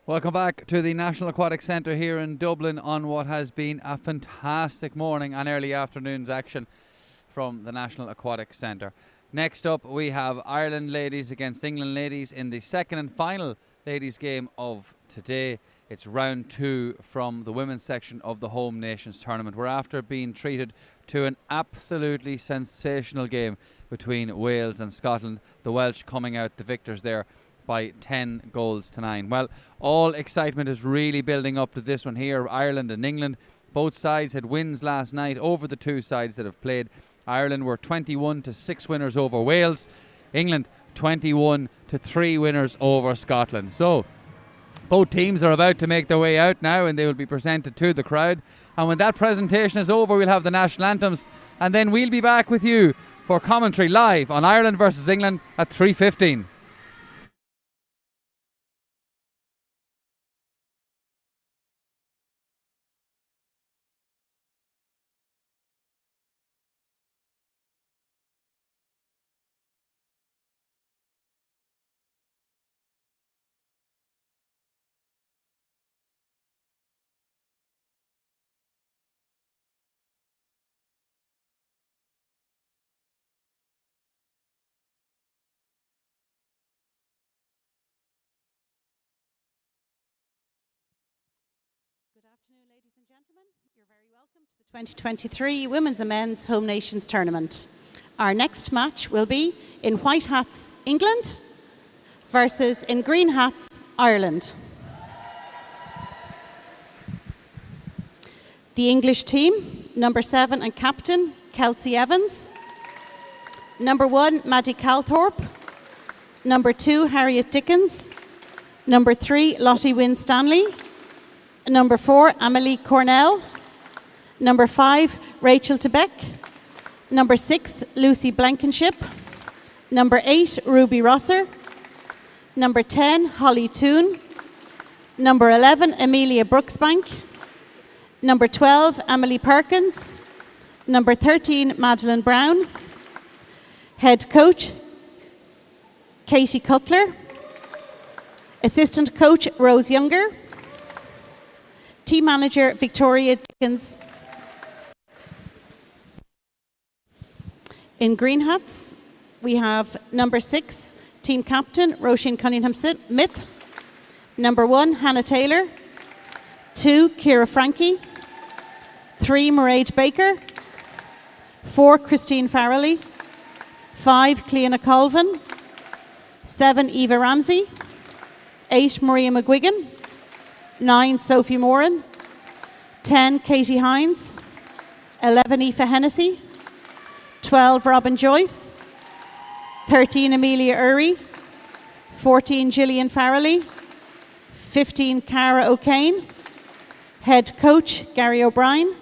Welcome back to the National Aquatic Centre here in Dublin on what has been a fantastic morning and early afternoon's action from the National Aquatic Centre. Next up we have Ireland ladies against England ladies in the second and final ladies game of today. It's round 2 from the women's section of the Home Nations tournament. We're after being treated to an absolutely sensational game between Wales and Scotland. The Welsh coming out the victors there by 10 goals to 9. Well, all excitement is really building up to this one here. Ireland and England, both sides had wins last night over the two sides that have played. Ireland were 21-6 winners over Wales. England 21-3 winners over Scotland. So both teams are about to make their way out now, and they will be presented to the crowd. And when that presentation is over, we'll have the national anthems, and then we'll be back with you for commentary live on Ireland versus England at 3:15. Good afternoon, ladies and gentlemen. You're very welcome to the 2023 Women's and Men's Home Nations Tournament. Our next match will be in white hats, England versus in green hats, Ireland. The English team, number 7 and captain, Kelsey Evans. Number 1, Maddie Calthorpe. Number 2, Harriet Dickens. Number 3, Lottie Winstanley. Number 4, Amelie Cornell. Number 5, Rachel Tebeck. Number 6, Lucy Blankenship. Number 8, Ruby Rosser. Number 10, Holly Toon. Number 11, Amelia Brooksbank. Number 12, Emily Perkins. Number 13, Madeleine Brown. Head coach, Katie Cutler. Assistant coach, Rose Younger. Team manager, Victoria Dickens. In green hats, we have number 6, team captain, Roisin Cunningham-Smith. Number 1, Hannah Taylor. 2, Ciara Frankie. 3, Mairead Baker. 4, Christine Farrelly. 5, Cleona Colvin. 7, Eva Ramsey. 8, Maria McGuigan. 9, Sophie Moran. 10, Katie Hines. 11, Aoife Hennessy. 12, Robin Joyce. 13, Amelia Urry. 14, Gillian Farrelly. 15, Cara O'Kane. Head coach, Gary O'Brien.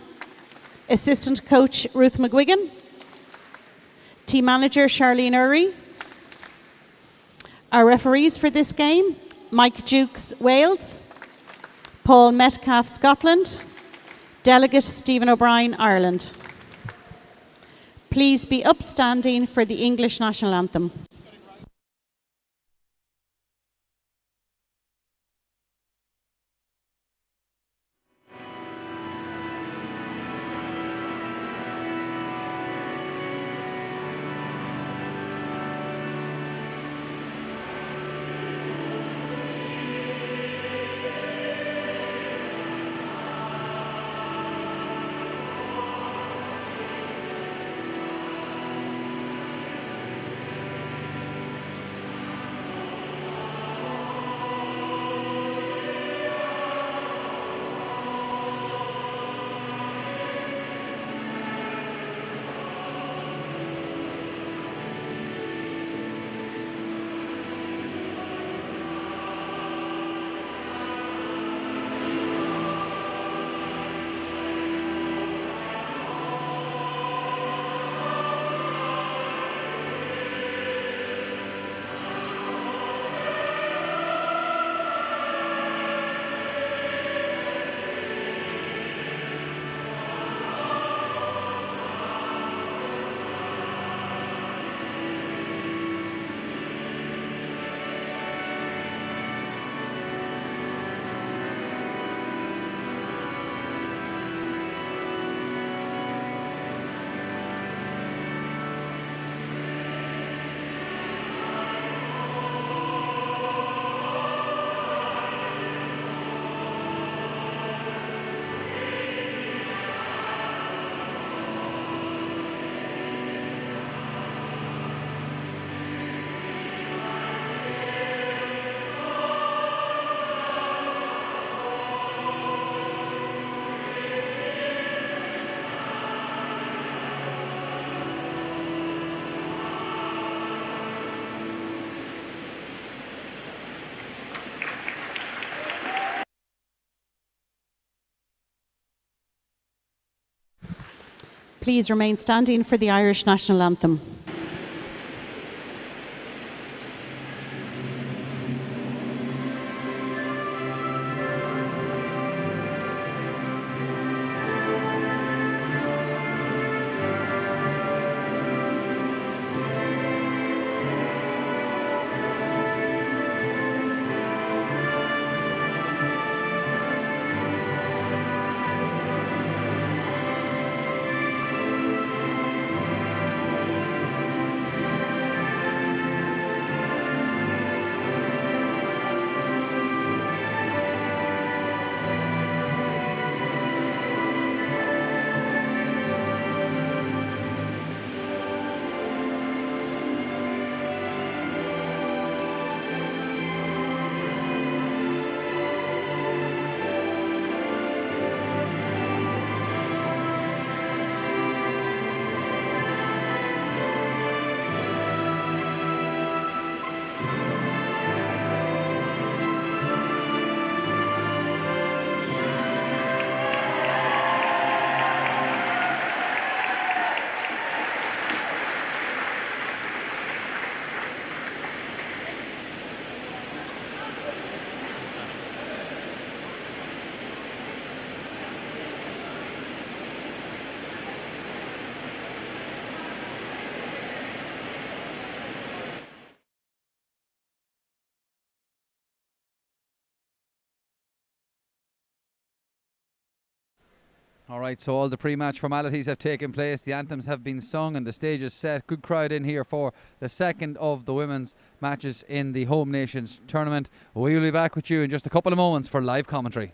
Assistant coach, Ruth McGuigan. Team manager, Charlene Urry. Our referees for this game, Mike Jukes, Wales. Paul Metcalf, Scotland. Delegate Stephen O'Brien, Ireland. Please be upstanding for the English national anthem. Please remain standing for the Irish national anthem. All right, so all the pre-match formalities have taken place. The anthems have been sung and the stage is set. Good crowd in here for the second of the women's matches in the Home Nations tournament. We will be back with you in just a couple of moments for live commentary.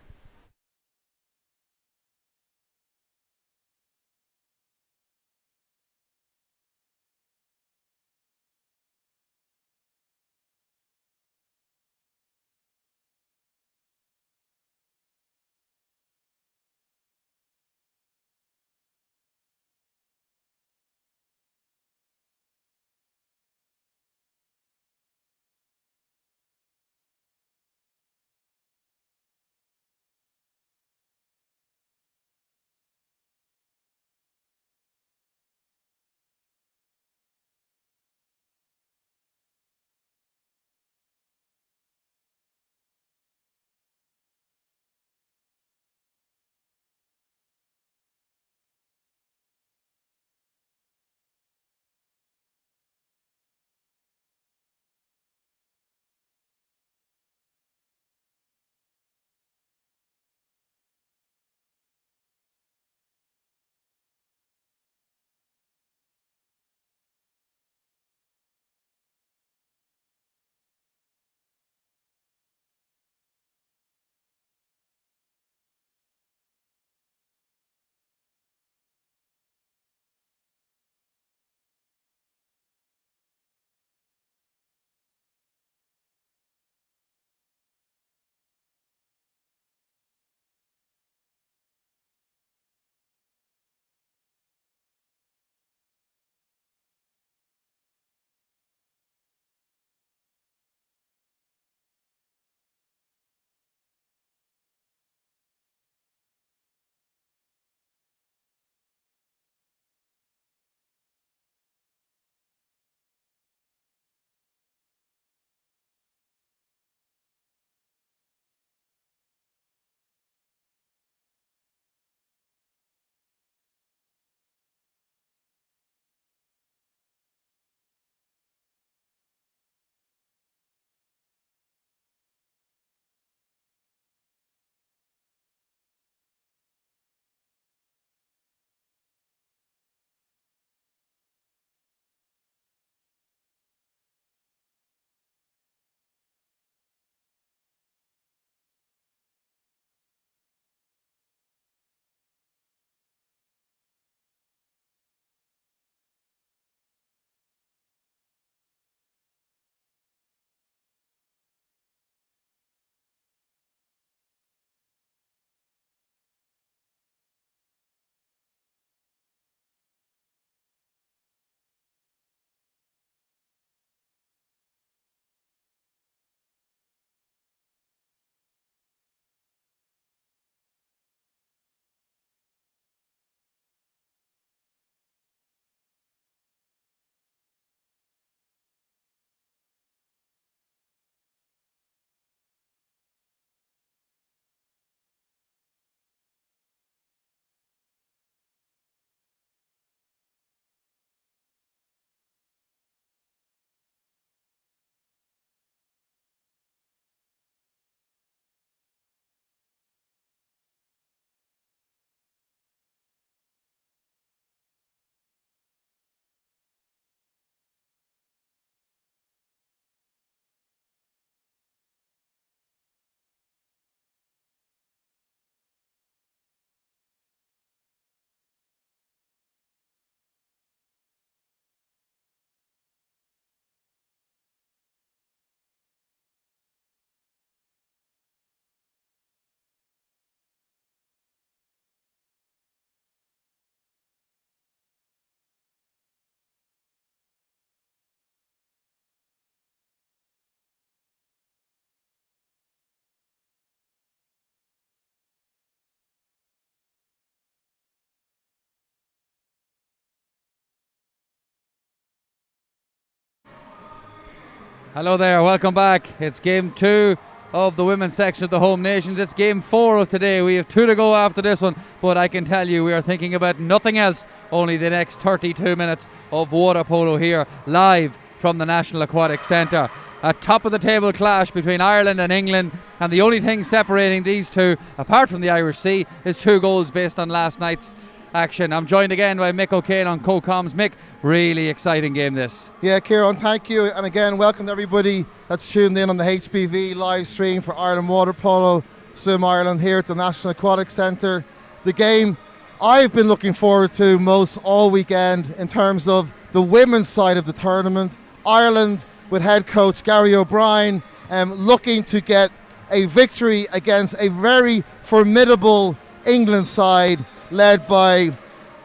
Hello there, welcome back. It's game 2 of the women's section of the Home Nations. It's game 4 of today. We have 2 to go after this one, but I can tell you we are thinking about nothing else, only the next 32 minutes of water polo here, live from the National Aquatic Centre. A top of the table clash between Ireland and England, and the only thing separating these two, apart from the Irish Sea, is 2 goals based on last night's action. I'm joined again by Mick O'Kane on co-coms. Mick, really exciting game this. Yeah, Kieran, thank you. And again, welcome to everybody that's tuned in on the HBV live stream for Ireland Water Polo, Swim Ireland here at the National Aquatic Centre. The game I've been looking forward to most all weekend in terms of the women's side of the tournament. Ireland with head coach Gary O'Brien looking to get a victory against a very formidable England side led by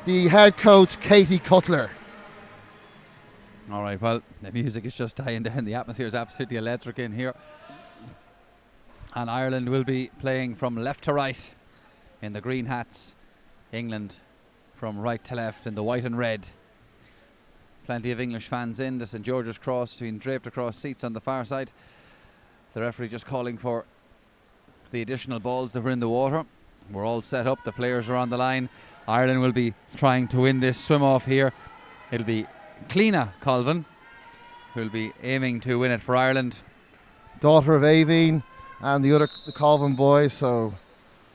the head coach Katie Cutler. All right, well, the music is just dying down. The atmosphere is absolutely electric in here. And Ireland will be playing from left to right in the green hats. England from right to left in the white and red. Plenty of English fans in. The St George's Cross being draped across seats on the far side. The referee just calling for the additional balls that were in the water. We're all set up. The players are on the line. Ireland will be trying to win this swim off here. It'll be Cliona Colvin who'll be aiming to win it for Ireland. Daughter of Aveen and the Colvin boys, so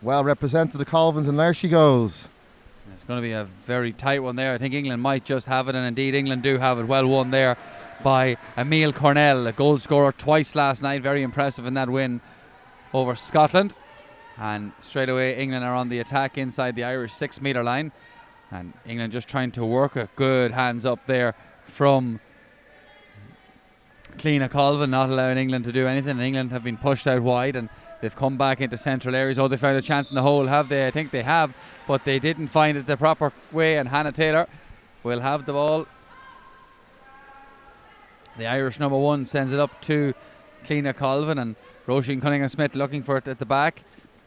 well represented the Colvins, and there she goes. It's going to be a very tight one there. I think England might just have it, and indeed England do have it. Well won there by Emile Cornell, a goal scorer twice last night. Very impressive in that win over Scotland. And straight away England are on the attack inside the Irish 6 metre line, and England just trying to work it. Good hands up there from Cliona Colvin, not allowing England to do anything. And England have been pushed out wide, and they've come back into central areas. Oh, they found a chance in the hole, have they? I think they have, but they didn't find it the proper way, and Hannah Taylor will have the ball. The Irish number 1 sends it up to Cliona Colvin, and Roisin Cunningham-Smith looking for it at the back.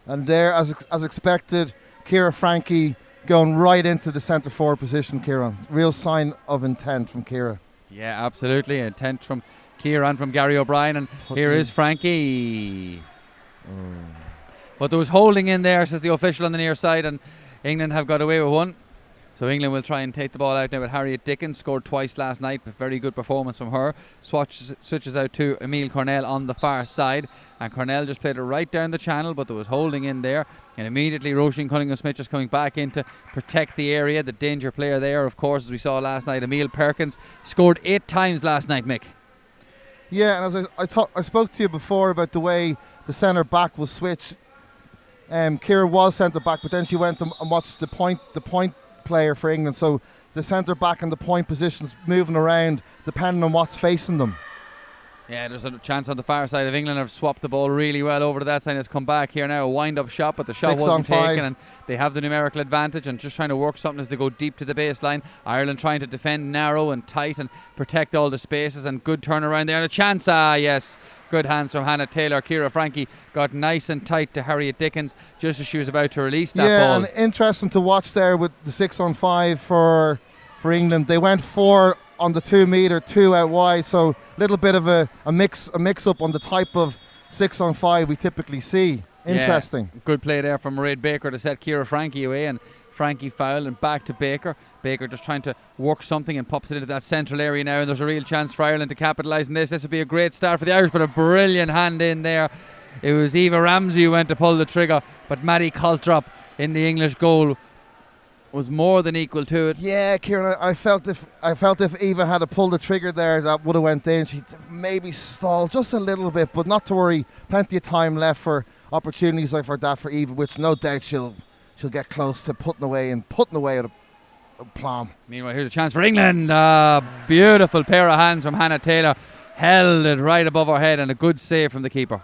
And there, as expected, Ciara Frankie going right into the centre forward position, Kieran. Real sign of intent from Ciara. Yeah, absolutely. Intent from Ciara and from Gary O'Brien. And here is Frankie. But there was holding in there, says the official on the near side, and England have got away with one. So England will try and take the ball out now with Harriet Dickens. Scored twice last night, but very good performance from her. Switches out to Emile Cornell on the far side. And Cornell just played it right down the channel, but there was holding in there. And immediately Roisin Cunningham-Smith just coming back in to protect the area. The danger player there, of course, as we saw last night, Emile Perkins. Scored 8 times last night, Mick. Yeah, and as I spoke to you before about the way the centre back was switched. Ciara was centre back, but then she went and watched the point player for England, so the centre back and the point positions moving around depending on what's facing them. Yeah, there's a chance on the far side of England. Have swapped the ball really well over to that side. It's come back here now, a wind-up shot, but the shot wasn't taken, and they have the numerical advantage and just trying to work something as they go deep to the baseline. Ireland trying to defend narrow and tight and protect all the spaces, and good turnaround there and a chance. Yes, good hands from Hannah Taylor. Ciara Frankie got nice and tight to Harriet Dickens just as she was about to release that ball. Yeah, and interesting to watch there with the 6-on-5 for England. They went 4 on the 2 metre, 2 out wide, so a little bit of a mix up on the type of 6-on-5 we typically see. Interesting. Yeah, good play there from Mairead Baker to set Ciara Frankie away, and Frankie fouled and back to Baker. Baker just trying to work something and pops it into that central area now, and there's a real chance for Ireland to capitalise on this. This would be a great start for the Irish, but a brilliant hand in there. It was Eva Ramsey who went to pull the trigger, but Maddie Caltrop in the English goal was more than equal to it. Yeah, Kieran, I felt if Eva had pulled the trigger there, that would have went in. She maybe stalled just a little bit, but not to worry. Plenty of time left for opportunities like that for Eva, which no doubt she'll get close to putting away at a plum. Meanwhile, here's a chance for England. Beautiful pair of hands from Hannah Taylor. Held it right above her head, and a good save from the keeper.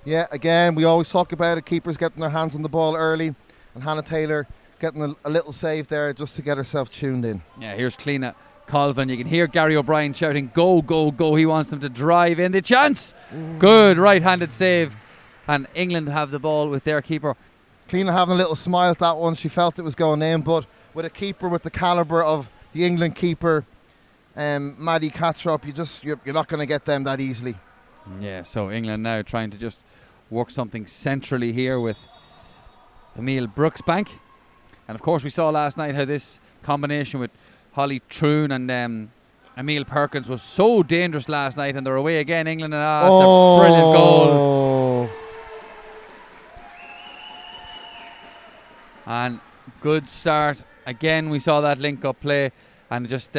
Yeah, again, we always talk about it. Keepers getting their hands on the ball early, and Hannah Taylor getting a little save there just to get herself tuned in. Yeah, here's Cliona Colvin. You can hear Gary O'Brien shouting, go, go, go. He wants them to drive in. The chance! Good right-handed save. And England have the ball with their keeper. Cliona having a little smile at that one. She felt it was going in, but with a keeper with the calibre of the England keeper, Maddie Catrop, you're not going to get them that easily. Yeah, so England now trying to just work something centrally here with Emile Brooksbank. And of course we saw last night how this combination with Holly Troon and Emile Perkins was so dangerous last night, and they're away again, England, and it's a brilliant goal. And good start. Again, we saw that link-up play, and just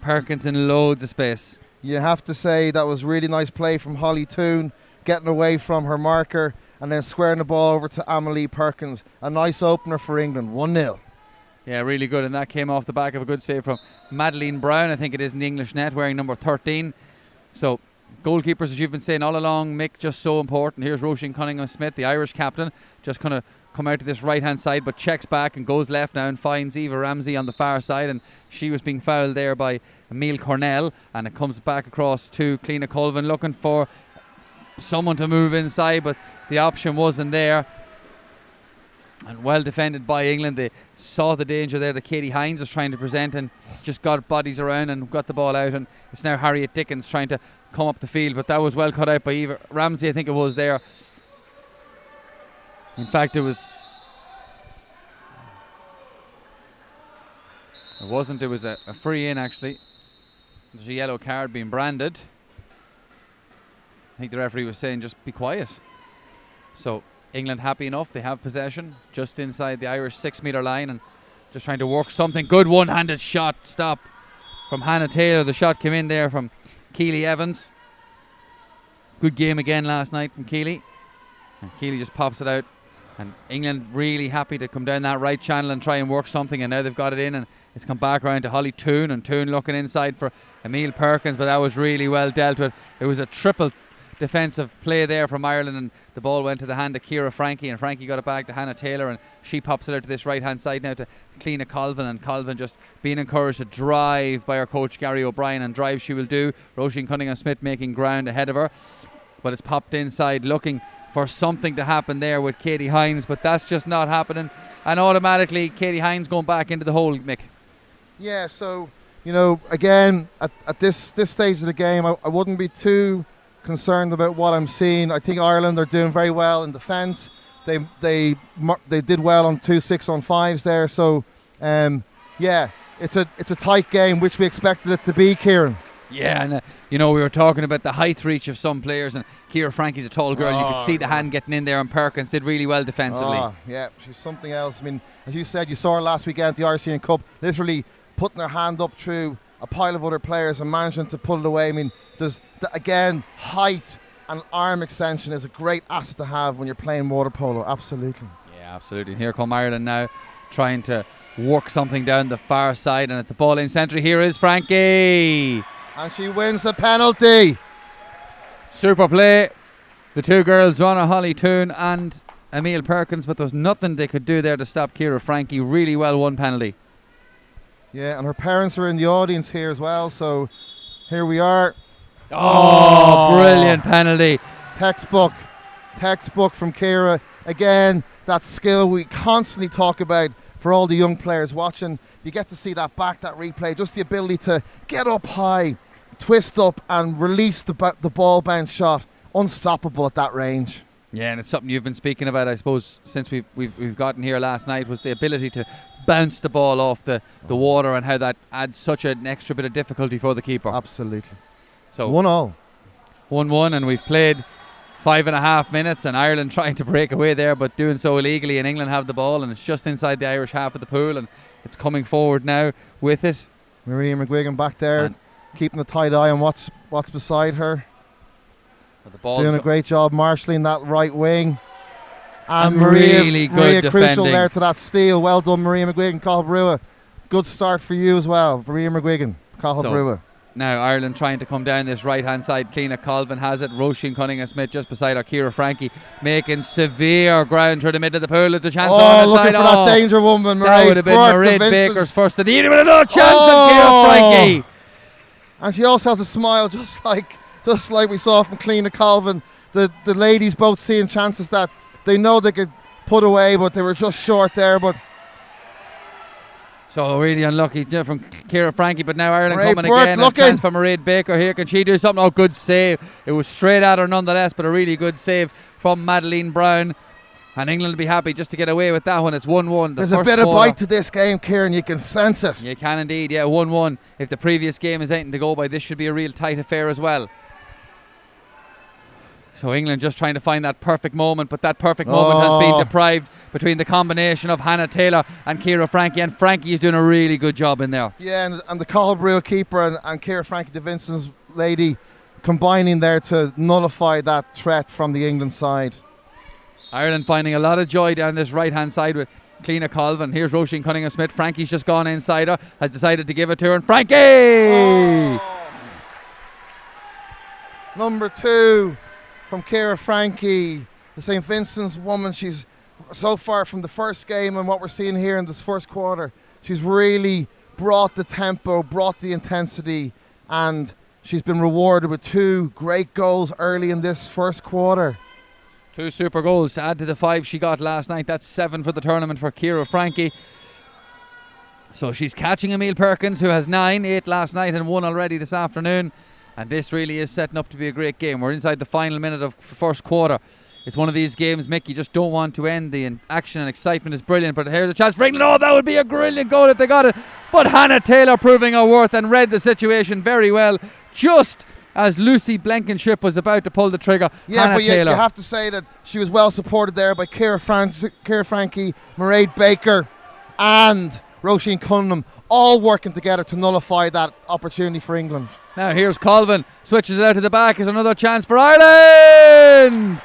Perkins in loads of space. You have to say that was really nice play from Holly Toon, getting away from her marker and then squaring the ball over to Amelie Perkins. A nice opener for England, 1-0. Yeah, really good, and that came off the back of a good save from Madeleine Brown, I think it is, in the English net, wearing number 13. So goalkeepers, as you've been saying all along, Mick, just so important. Here's Roisin Cunningham-Smith, the Irish captain, just kind of come out to this right-hand side, but checks back and goes left now and finds Eva Ramsey on the far side, and she was being fouled there by Emile Cornell, and it comes back across to Cliona Colvin, looking for someone to move inside, but the option wasn't there. And well defended by England. They saw the danger there that Katie Hines was trying to present and just got bodies around and got the ball out, and it's now Harriet Dickens trying to come up the field, but that was well cut out by Eva Ramsey, I think it was there. In fact, it was a free in actually. There's a yellow card being branded. I think the referee was saying just be quiet. So England happy enough, they have possession just inside the Irish 6 metre line and just trying to work something. Good one-handed shot, stop from Hannah Taylor. The shot came in there from Keely Evans. Good game again last night from Keely, and Keely just pops it out, and England really happy to come down that right channel and try and work something, and now they've got it in, and it's come back around to Holly Toon, and Toon looking inside for Emile Perkins, but that was really well dealt with. It was a triple defensive play there from Ireland, and the ball went to the hand of Ciara Frankie, and Frankie got it back to Hannah Taylor, and she pops it out to this right hand side now to Cliona Colvin, and Colvin just being encouraged to drive by her coach Gary O'Brien, and drive she will do. Roisin Cunningham-Smith making ground ahead of her, but it's popped inside, looking for something to happen there with Katie Hines, but that's just not happening, and automatically Katie Hines going back into the hole, Mick. Yeah, so again at this stage of the game, I wouldn't be too concerned about what I'm seeing. I think Ireland are doing very well in defence. They did well on 2 6-on-5s there. So yeah, it's a tight game, which we expected it to be, Kieran. Yeah, and we were talking about the height reach of some players, and Ciara Frankie's a tall girl. You could see the hand getting in there, and Perkins did really well defensively. Yeah, she's something else. I mean, as you said, you saw her last weekend at the Irish Union Cup, literally putting her hand up through a pile of other players and managing to pull it away. I mean, again, height and arm extension is a great asset to have when you're playing water polo. Absolutely. Yeah, absolutely. And here come Ireland now, trying to work something down the far side, and it's a ball in centre. Here is Frankie, and she wins the penalty. Super play. The two girls, Joanna Holly Toon and Emile Perkins, but there's nothing they could do there to stop Ciara Frankie. Really well won penalty. Yeah, and her parents are in the audience here as well, so here we are. Brilliant penalty. Textbook from Ciara. Again, that skill we constantly talk about for all the young players watching. You get to see that replay, just the ability to get up high, twist up and release the ball bounce shot. Unstoppable at that range. Yeah, and it's something you've been speaking about, I suppose, since we've gotten here last night, was the ability to bounce the ball off the water, and how that adds such an extra bit of difficulty for the keeper. Absolutely. So 1-1. 1-1, and we've played 5.5 minutes, and Ireland trying to break away there, but doing so illegally, and England have the ball, and it's just inside the Irish half of the pool, and it's coming forward now with it. Maria McGuigan back there, keeping a tight eye on what's beside her. Doing a great job marshalling that right wing. And really good Maria defending. Crucial there to that steal. Well done, Maria McGuigan. Cathal Brugha. Good start for you as well, Maria McGuigan. Cathal Brugha. Now Ireland trying to come down this right hand side. Cliona Colvin has it. Roisin Cunningham-Smith just beside her. Ciara Frankie making severe ground through the middle of the pool. There's a chance on the looking side. For that danger woman, Mairead. That would have been Mairead Baker's first of the evening with another chance on Ciara Frankie. And she also has a smile just like we saw from Cliona Colvin. The ladies both seeing chances that they know they could put away, but they were just short there. But So really unlucky from Ciara Frankie, but now Ireland Mairead coming Burke again. A looking. chance for Mairead Baker here. Can she do something? Oh, good save. It was straight at her nonetheless, but a really good save from Madeleine Brown. And England will be happy just to get away with that one. It's 1-1. There's a bit of bite to this game, Kieran. You can sense it. You can indeed, yeah. 1-1. If the previous game is anything to go by, this should be a real tight affair as well. So England just trying to find that perfect moment, but that perfect moment has been deprived between the combination of Hannah Taylor and Ciara Frankie, and Frankie is doing a really good job in there. Yeah, and the Colbreel keeper and Ciara Frankie, the Vincent's lady, combining there to nullify that threat from the England side. Ireland finding a lot of joy down this right-hand side with Cleena Colvin. Here's Roisin Cunningham-Smith. Frankie's just gone inside her, has decided to give it to her, and Frankie! Number 2 from Ciara Frankie, the St. Vincent's woman. She's so far from the first game and what we're seeing here in this first quarter, she's really brought the tempo, brought the intensity, and she's been rewarded with 2 great goals early in this first quarter. 2 super goals to add to the 5 she got last night. That's 7 for the tournament for Ciara Frankie. So she's catching Emile Perkins, who has 9, 8 last night and 1 already this afternoon. And this really is setting up to be a great game. We're inside the final minute of first quarter. It's one of these games, Mick, you just don't want to end. The action and excitement is brilliant. But here's a chance for England. Oh, that would be a brilliant goal if they got it. But Hannah Taylor proving her worth and read the situation very well. Just as Lucy Blankenship was about to pull the trigger, yeah, Hannah but Taylor. You have to say that she was well supported there by Ciara Frankie, Mairead Baker and Roisin Cunningham, all working together to nullify that opportunity for England. Now here's Colvin, switches it out to the back. Is another chance for Ireland.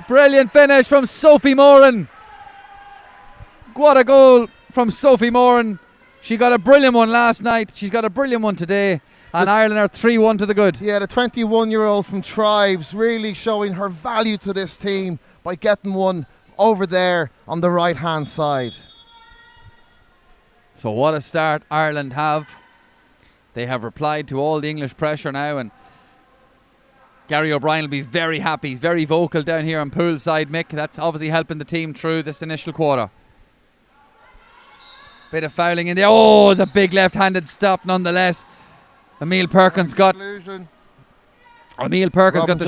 Brilliant finish from Sophie Moran. What a goal from Sophie Moran. She got a brilliant one last night. She's got a brilliant one today. And Ireland are 3-1 to the good. Yeah, the 21-year-old from Tribes really showing her value to this team by getting one over there on the right-hand side. So what a start Ireland have. They have replied to all the English pressure now, and Gary O'Brien will be very happy. He's very vocal down here on poolside, Mick. That's obviously helping the team through this initial quarter. Bit of fouling in there. Oh, it's a big left-handed stop nonetheless. Emile Perkins got the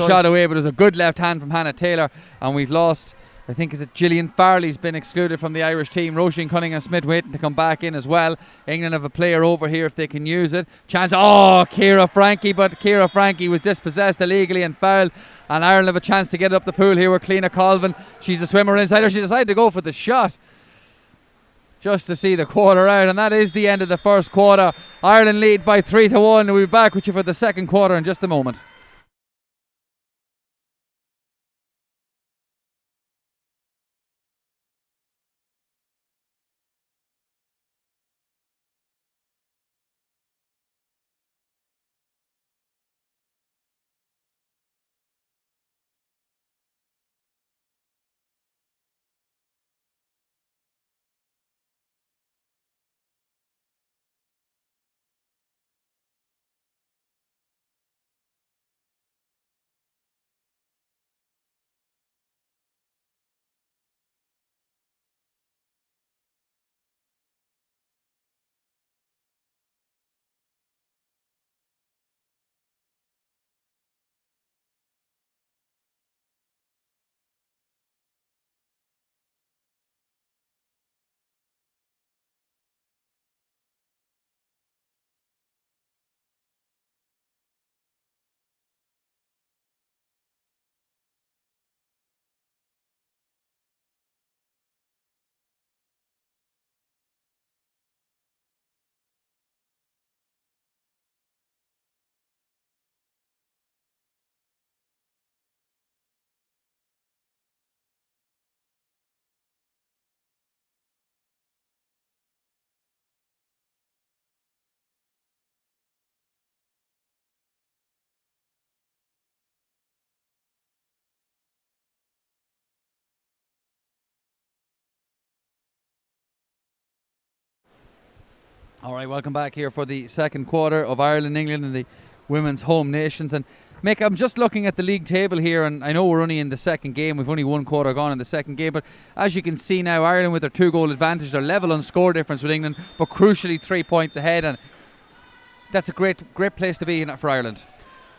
shot away, but it was a good left hand from Hannah Taylor, and we've lost. I think is it Gillian Farley's been excluded from the Irish team. Roisin Cunningham-Smith waiting to come back in as well. England have a player over here if they can use it. Chance. Oh, Ciara Frankie, but Ciara Frankie was dispossessed illegally and fouled. And Ireland have a chance to get up the pool here with Cleena Colvin. She's a swimmer inside her. She decided to go for the shot just to see the quarter out, and that is the end of the first quarter. Ireland lead by 3-1. We'll be back with you for the second quarter in just a moment. All right, welcome back here for the second quarter of Ireland-England in the Women's Home Nations. And Mick, I'm just looking at the league table here, and I know we're only in the second game. We've only one quarter gone in the second game, but as you can see now, Ireland with their 2-goal advantage, they're level on score difference with England, but crucially 3 points ahead, and that's a great place to be in for Ireland.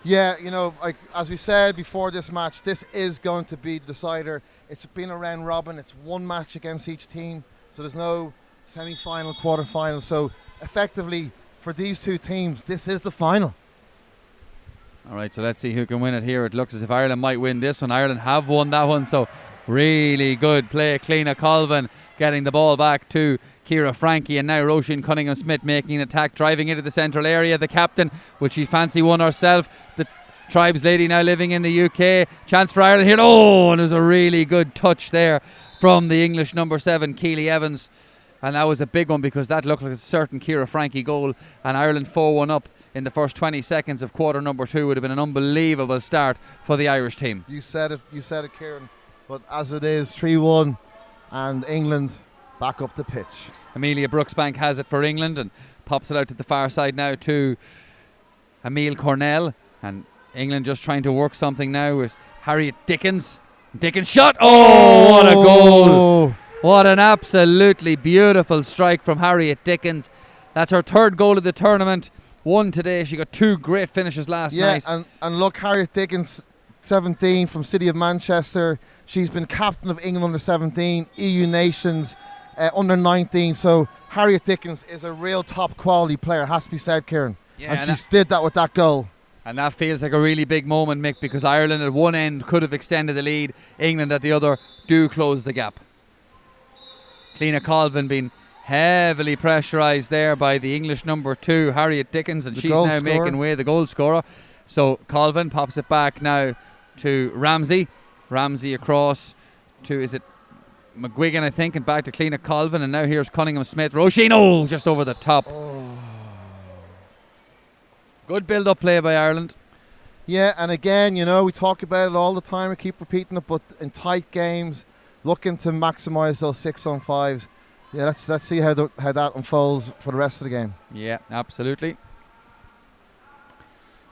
Yeah, you know, like as we said before this match, this is going to be the decider. It's been a round robin. It's one match against each team, so there's no semi-final, quarter-final. So effectively, for these two teams, this is the final. All right, so let's see who can win it here. It looks as if Ireland might win this one. Ireland have won that one, so really good play. Cliona Colvin getting the ball back to Ciara Frankie, and now Roisin Cunningham-Smith making an attack, driving into the central area. The captain, would she fancy one herself? The Tribes lady now living in the UK. Chance for Ireland here. Oh, and there's a really good touch there from the English number 7, Keely Evans. And that was a big one because that looked like a certain Ciara Frankie goal, and Ireland 4-1 up in the first 20 seconds of quarter number 2 would have been an unbelievable start for the Irish team. You said it, Kieran. But as it is, 3-1, and England back up the pitch. Amelia Brooksbank has it for England and pops it out to the far side now to Emile Cornell, and England just trying to work something now with Harriet Dickens. Dickens shot. Oh, what a goal! What an absolutely beautiful strike from Harriet Dickens. That's her 3rd goal of the tournament. One today. She got 2 great finishes last night. Yeah, and look, Harriet Dickens, 17 from City of Manchester. She's been captain of England under 17, EU Nations under 19. So Harriet Dickens is a real top quality player, has to be said, Kieran. Yeah, and she did that with that goal. And that feels like a really big moment, Mick, because Ireland at one end could have extended the lead. England at the other do close the gap. Cliona Colvin being heavily pressurised there by the English number 2, Harriet Dickens, and she's now making way, the goal scorer. So Colvin pops it back now to Ramsey. Ramsey across to, is it McGuigan, I think, and back to Cliona Colvin, and now here's Cunningham-Smith. Roisin, just over the top. Good build-up play by Ireland. Yeah, and again, you know, we talk about it all the time, we keep repeating it, but in tight games, looking to maximise those 6-on-5s. Yeah, let's see how that unfolds for the rest of the game. Yeah, absolutely.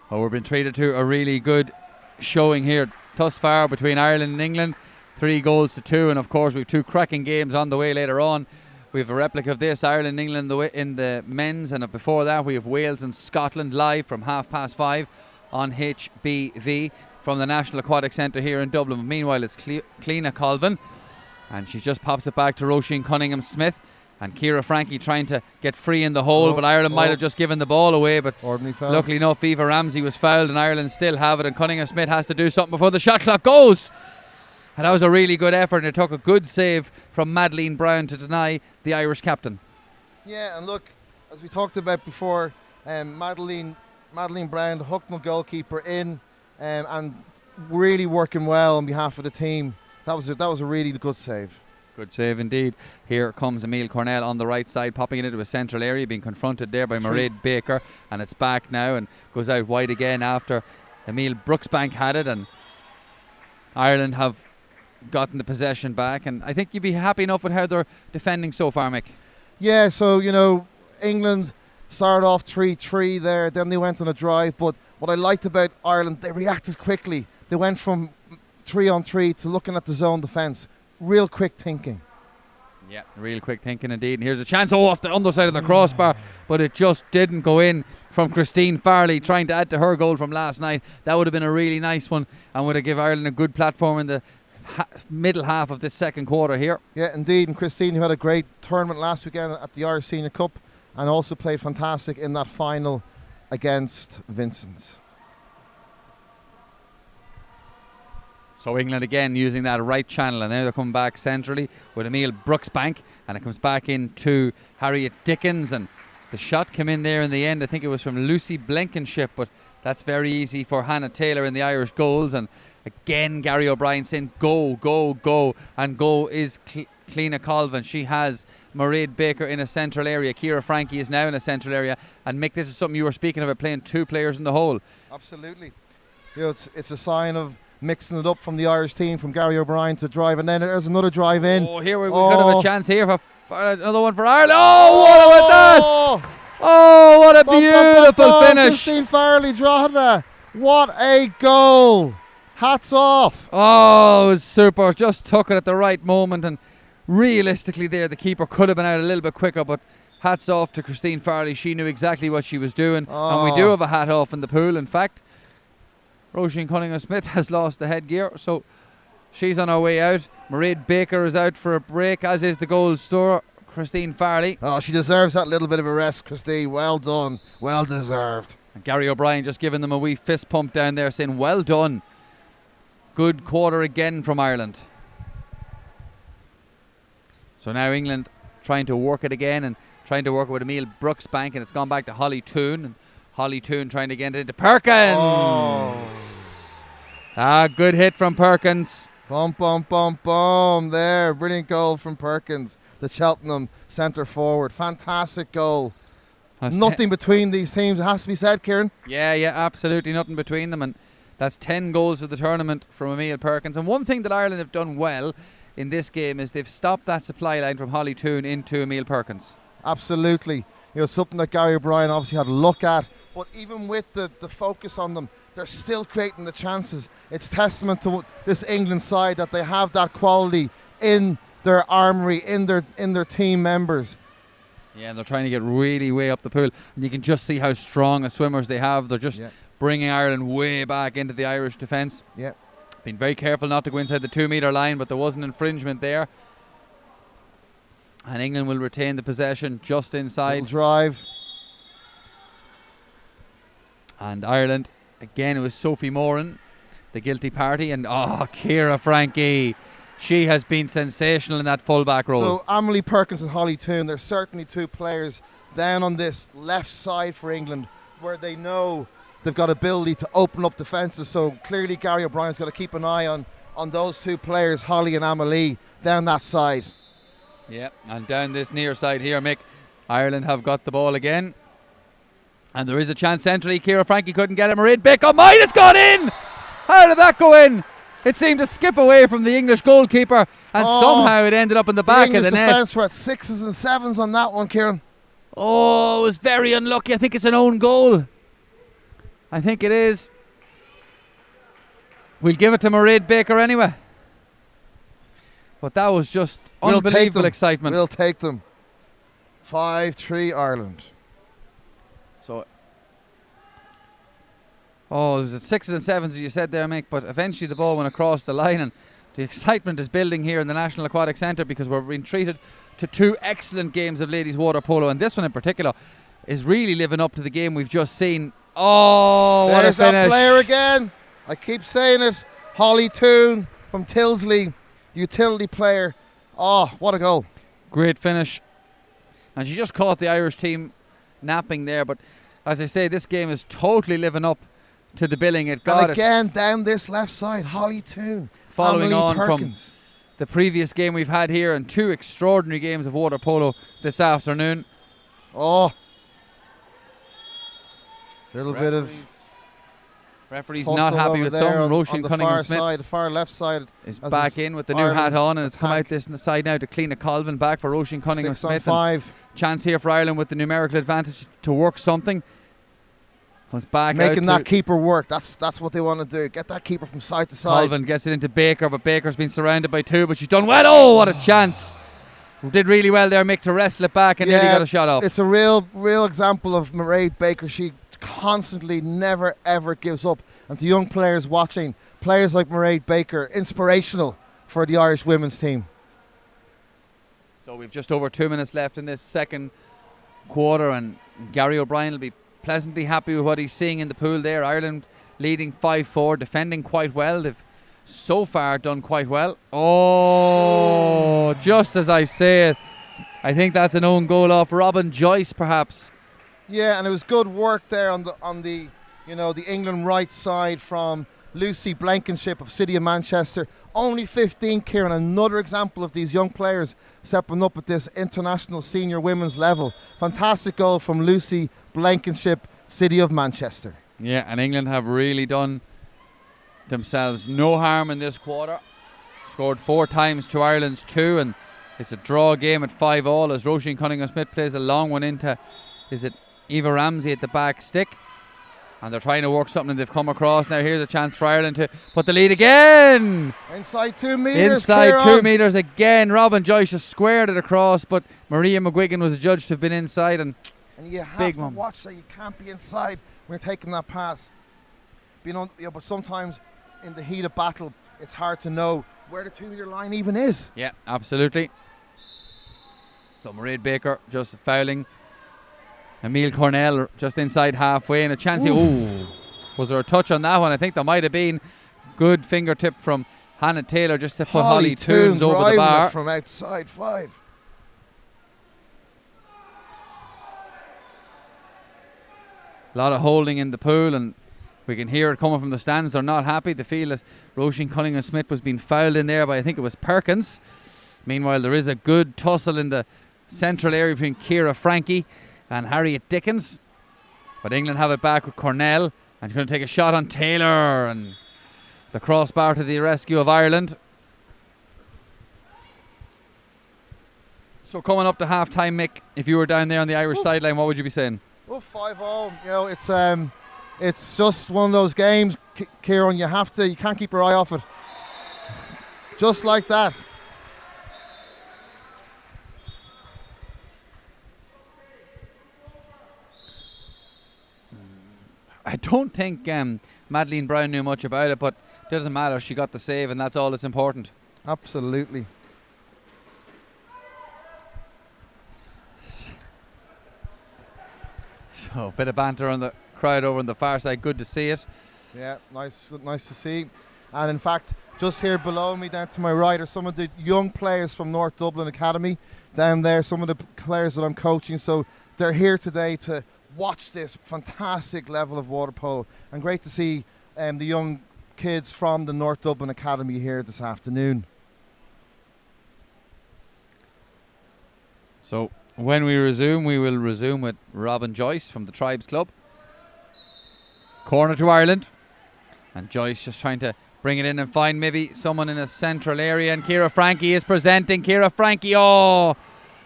Well, we've been treated to a really good showing here thus far between Ireland and England. 3-2, and of course we've 2 cracking games on the way later on. We have a replica of this, Ireland and England in the men's, and before that we have Wales and Scotland live from 5:30 on HBV from the National Aquatic Centre here in Dublin. Meanwhile, it's Cliona Colvin, and she just pops it back to Roisin Cunningham-Smith, and Ciara Frankie trying to get free in the hole, but Ireland might have just given the ball away, but luckily enough, Eva Ramsey was fouled and Ireland still have it, and Cunningham-Smith has to do something before the shot clock goes. And that was a really good effort, and it took a good save from Madeleine Brown to deny the Irish captain. Yeah, and look, as we talked about before, Madeleine Brown, the Hucknall goalkeeper, in and really working well on behalf of the team. That was a really good save. Good save indeed. Here comes Emile Cornell on the right side, popping it into a central area, being confronted there by Mairead Baker, and it's back now and goes out wide again after Emile Brooksbank had it, and Ireland have gotten the possession back, and I think you'd be happy enough with how they're defending so far, Mick. Yeah, so, you know, England started off 3-3 there, then they went on a drive, but what I liked about Ireland, they reacted quickly. They went from 3-on-3 to looking at the zone defence. Real quick thinking. Yeah, real quick thinking indeed. And here's a chance off the underside of the crossbar, but it just didn't go in from Christine Farley, trying to add to her goal from last night. That would have been a really nice one and would have given Ireland a good platform in the middle half of this second quarter here. Yeah, indeed. And Christine, who had a great tournament last weekend at the Irish Senior Cup and also played fantastic in that final against Vincent. So England again using that right channel, and now they're coming back centrally with Emile Brooksbank, and it comes back into Harriet Dickens, and the shot came in there in the end. I think it was from Lucy Blankenship, but that's very easy for Hannah Taylor in the Irish goals. And again Gary O'Brien saying go, go, go, and go is Cliona Colvin. She has Mairead Baker in a central area. Ciara Frankie is now in a central area, and Mick, this is something you were speaking about, playing 2 players in the hole. Absolutely. You know, it's a sign of mixing it up from the Irish team, from Gary O'Brien to drive, and then there's another drive in. Oh, here we could have a chance here for another one for Ireland. Oh, what about that? Oh, what a beautiful finish. Christine Farley Drogheda. What a goal! Hats off! Oh, it was super. Just took it at the right moment, and realistically there, the keeper could have been out a little bit quicker, but hats off to Christine Farley. She knew exactly what she was doing, and we do have a hat off in the pool. In fact, Roisin Cunningham-Smith has lost the headgear, so she's on her way out. Mairead Baker is out for a break, as is the goal scorer, Christine Farley. Oh, she deserves that little bit of a rest, Christine. Well done. Well deserved. And Gary O'Brien just giving them a wee fist pump down there, saying well done. Good quarter again from Ireland. So now England trying to work it again, and trying to work it with Emile Brooksbank, and it's gone back to Holly Toon. And Holly Toon trying to get it into Perkins. Good hit from Perkins. Bum, bum, bum, bum. There, brilliant goal from Perkins, the Cheltenham centre forward. Fantastic goal. Nothing between these teams, it has to be said, Kieran. Yeah, absolutely nothing between them. And that's 10 goals for the tournament from Emile Perkins. And one thing that Ireland have done well in this game is they've stopped that supply line from Holly Toon into Emile Perkins. Absolutely. Something that Gary O'Brien obviously had a look at. But even with the focus on them, they're still creating the chances. It's testament to this England side that they have that quality in their armoury, in their team members. Yeah, and they're trying to get really way up the pool. And you can just see how strong as swimmers they have. They're just bringing Ireland way back into the Irish defence. Yeah. Been very careful not to go inside the 2 metre line, but there was an infringement there. And England will retain the possession just inside. Little drive. And Ireland, again, it was Sophie Moran, the guilty party. And Ciara Frankie. She has been sensational in that full-back role. So Amelie Perkins and Holly Toon, there's certainly two players down on this left side for England where they know they've got ability to open up defences. So clearly Gary O'Brien's got to keep an eye on those two players, Holly and Amelie, down that side. Yeah, and down this near side here, Mick, Ireland have got the ball again. And there is a chance centrally. Ciara Frankie couldn't get it. Mairead Baker, it's gone in! How did that go in? It seemed to skip away from the English goalkeeper, and somehow it ended up in the back of the net. The defence were at 6s and 7s on that one, Kieran. Oh, it was very unlucky. I think it's an own goal. I think it is. We'll give it to Mairead Baker anyway. But that was just unbelievable excitement. We'll take them. 5-3 Ireland. So, it was at 6s and 7s as you said there, Mick, but eventually the ball went across the line, and the excitement is building here in the National Aquatic Centre because we're being treated to two excellent games of ladies water polo, and this one in particular is really living up to the game we've just seen. Oh, what a finish. There's that player again. I keep saying it. Holly Toon from Tilsley, utility player. Oh, what a goal. Great finish. And she just caught the Irish team napping there, but as I say, this game is totally living up to the billing it got. And again, down this left side, Holly Toon. Following on Perkins. From the previous game we've had here, and two extraordinary games of water polo this afternoon. Little bit of referee's not happy with some. Roisin Cunningham-Smith, the far left side, is back in with the new hat on, and it's come out this side now to Cleena Colvin back for Roisin Cunningham-Smith. 5. Chance here for Ireland with the numerical advantage to work something. Comes back making that keeper work. That's what they want to do. Get that keeper from side to side. Colvin gets it into Baker, but Baker's been surrounded by two, but she's done well. Oh, what a chance. Did really well there, Mick, to wrestle it back and nearly got a shot off. It's a real example of Mairead Baker. She constantly, never, ever gives up. And to young players watching, players like Mairead Baker, inspirational for the Irish women's team. So we've just over 2 minutes left in this second quarter, and Gary O'Brien will be pleasantly happy with what he's seeing in the pool there. Ireland leading 5-4, defending quite well. They've so far done quite well. Oh, just as I say it, I think that's an own goal off Robin Joyce, perhaps. Yeah, and it was good work there on the the England right side from Lucy Blankenship of City of Manchester. Only 15, Kieran. Another example of these young players stepping up at this international senior women's level. Fantastic goal from Lucy Blankenship, City of Manchester. Yeah, and England have really done themselves no harm in this quarter. Scored 4 times to Ireland's 2, and it's a draw game at 5-all as Roisin Cunningham-Smith plays a long one into, is it Eva Ramsey at the back stick? And they're trying to work something they've come across. Now here's a chance for Ireland to put the lead again. Inside 2 metres. Inside 2 metres again. Robin Joyce just squared it across, but Maria McGuigan was adjudged to have been inside. And you have to watch that. You can't be inside when you're taking that pass. But sometimes in the heat of battle, it's hard to know where the 2 metre line even is. Yeah, absolutely. So Mairead Baker just fouling. Emile Cornell just inside halfway, and a chance. Was there a touch on that one? I think there might have been. Good fingertip from Hannah Taylor just to put Holly Toons over the bar. From outside 5. A lot of holding in the pool, and we can hear it coming from the stands. They're not happy. They feel that Roisin Cunningham-Smith was being fouled in there by, I think it was Perkins. Meanwhile, there is a good tussle in the central area between Ciara Frankie and Harriet Dickens. But England have it back with Cornell, and she's going to take a shot on Taylor, and the crossbar to the rescue of Ireland. So coming up to half-time, Mick, if you were down there on the Irish sideline, what would you be saying? 5-0. It's just one of those games, Kieran. You can't keep your eye off it. Just like that. I don't think Madeleine Brown knew much about it, but it doesn't matter. She got the save, and that's all that's important. Absolutely. So a bit of banter on the crowd over on the far side. Good to see it. Yeah, nice to see. And in fact, just here below me, down to my right, are some of the young players from North Dublin Academy. Down there, some of the players that I'm coaching. So they're here today to watch this fantastic level of water polo. And great to see the young kids from the North Dublin Academy here this afternoon. So when we resume, we will resume with Robin Joyce from the Tribes Club. Corner to Ireland. And Joyce just trying to bring it in and find maybe someone in a central area. And Ciara Frankie is presenting. Ciara Frankie,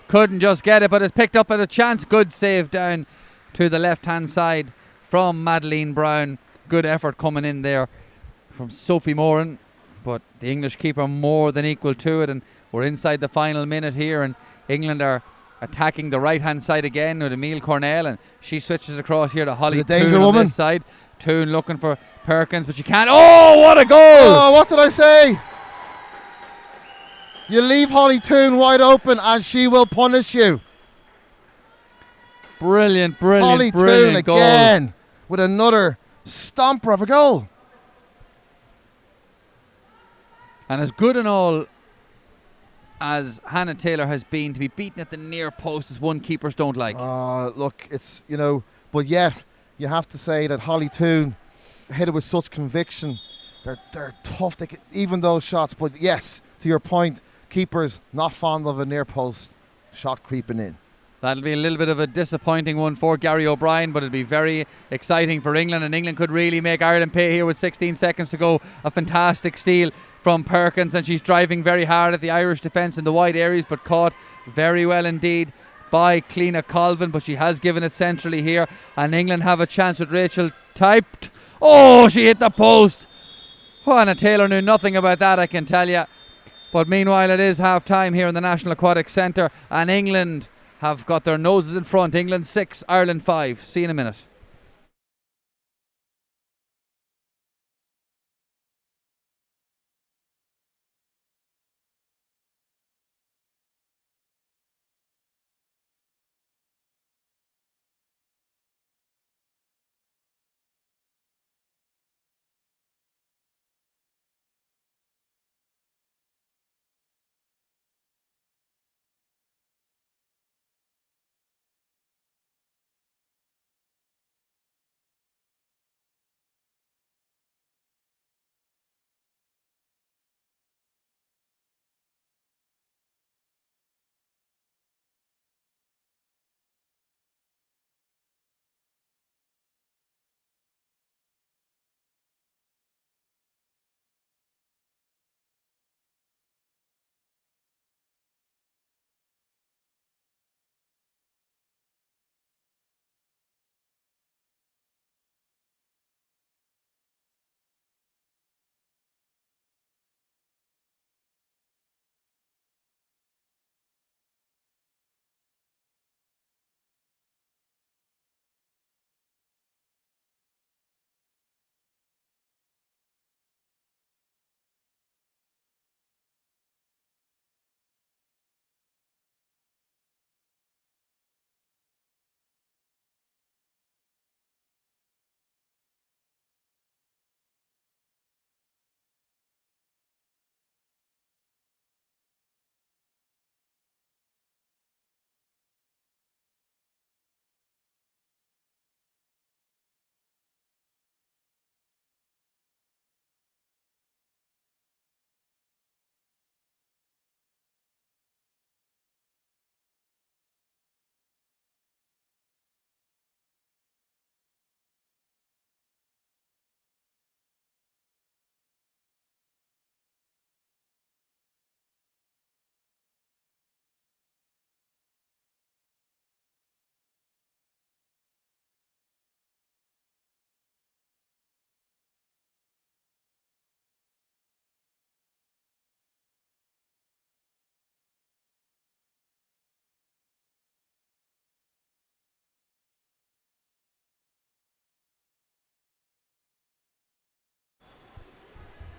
couldn't just get it, but it's picked up at a chance. Good save down to the left-hand side from Madeleine Brown. Good effort coming in there from Sophie Moran. But the English keeper more than equal to it. And we're inside the final minute here. And England are attacking the right-hand side again with Emile Cornell. And she switches across here to Holly Toon on this side. Toon looking for Perkins, but she can't. Oh, what a goal! Oh, what did I say? You leave Holly Toon wide open and she will punish you. Brilliant Holly Toon again with another stomper of a goal. And as good and all as Hannah Taylor has been, to be beaten at the near post is one keepers don't like. Look, it's, but yet you have to say that Holly Toon hit it with such conviction. They're tough, even those shots. But yes, to your point, keepers not fond of a near post shot creeping in. That'll be a little bit of a disappointing one for Gary O'Brien, but it'll be very exciting for England, and England could really make Ireland pay here with 16 seconds to go. A fantastic steal from Perkins, and she's driving very hard at the Irish defence in the wide areas, but caught very well indeed by Cleena Colvin, but she has given it centrally here, and England have a chance with Rachel Typed. Oh, she hit the post. Hannah Taylor knew nothing about that, I can tell you. But meanwhile, it is half-time here in the National Aquatic Centre, and England have got their noses in front. England 6, Ireland 5. See you in a minute.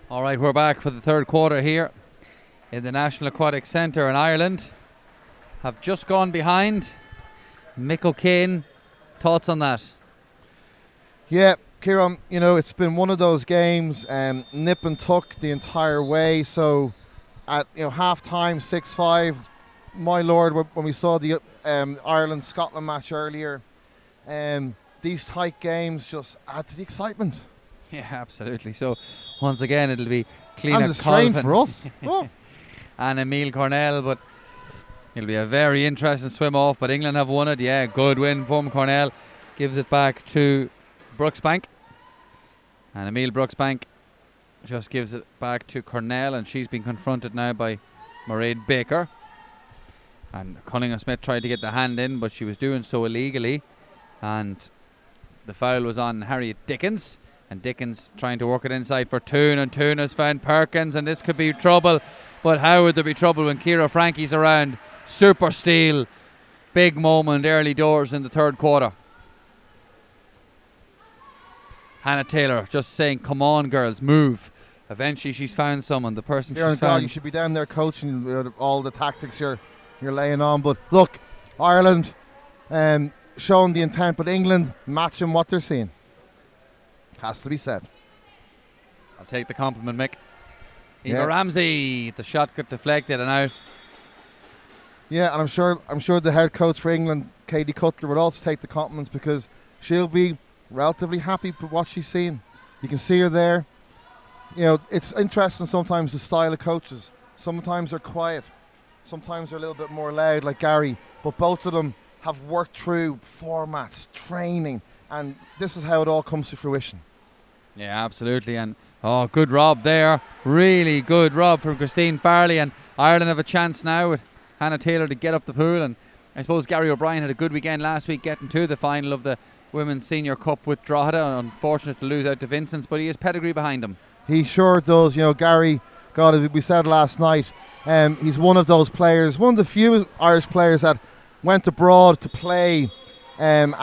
All right, we're back for the third quarter here in the National Aquatic Centre in Ireland. Have just gone behind. Mick O'Kane, thoughts on that? Yeah, Kieran, it's been one of those games, nip and tuck the entire way. So at half time, 6-5, my lord, when we saw the Ireland-Scotland match earlier, these tight games just add to the excitement. Yeah, absolutely. So once again, it'll be Clean and the strain for us. Oh. And Emile Cornell, but it'll be a very interesting swim off. But England have won it. Yeah, good win from Cornell. Gives it back to Brooksbank. And Emile Brooksbank just gives it back to Cornell, and she's been confronted now by Mairead Baker. And Cunningham Smith tried to get the hand in, but she was doing so illegally. And the foul was on Harriet Dickens. And Dickens trying to work it inside for Toon, and Toon has found Perkins, and this could be trouble. But how would there be trouble when Ciara Frankie's around? Super steal. Big moment early doors in the third quarter. Hannah Taylor just saying, come on girls, move. Eventually she's found someone. The person she's found. You should be down there coaching all the tactics you're laying on. But look, Ireland showing the intent, but England matching what they're seeing. Has to be said. I'll take the compliment, Mick. Eva Ramsey, the shot got deflected and out. Yeah, and I'm sure the head coach for England, Katie Cutler, would also take the compliments, because she'll be relatively happy with what she's seen. You can see her there. It's interesting sometimes the style of coaches. Sometimes they're quiet, sometimes they're a little bit more loud, like Gary. But both of them have worked through formats, training, and this is how it all comes to fruition. Yeah, absolutely. And good rob there. Really good rob from Christine Farley. And Ireland have a chance now with Hannah Taylor to get up the pool. And I suppose Gary O'Brien had a good weekend last week, getting to the final of the Women's Senior Cup with Drogheda. Unfortunate to lose out to Vincent's, but he has pedigree behind him. He sure does. Gary, God, as we said last night, he's one of those players, one of the few Irish players that went abroad to play, and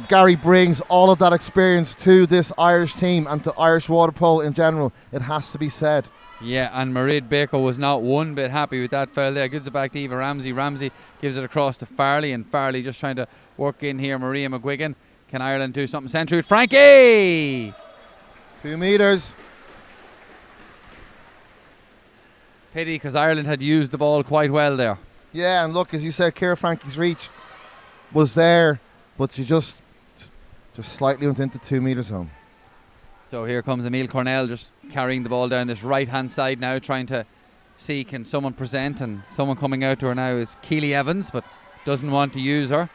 Gary brings all of that experience to this Irish team and to Irish water polo in general. It has to be said. Yeah, and Mairead Baker was not one bit happy with that foul there. Gives it back to Eva Ramsey. Ramsey gives it across to Farley, and Farley just trying to work in here. Maria McGuigan. Can Ireland do something central with Frankie? 2 meters. Pity, because Ireland had used the ball quite well there. Yeah, and look, as you said, Ciara Frankie's reach was there, but she just slightly went into 2 meter zone. So here comes Emile Cornell just carrying the ball down this right hand side now, trying to see can someone present, and someone coming out to her now is Keely Evans, but doesn't want to use her.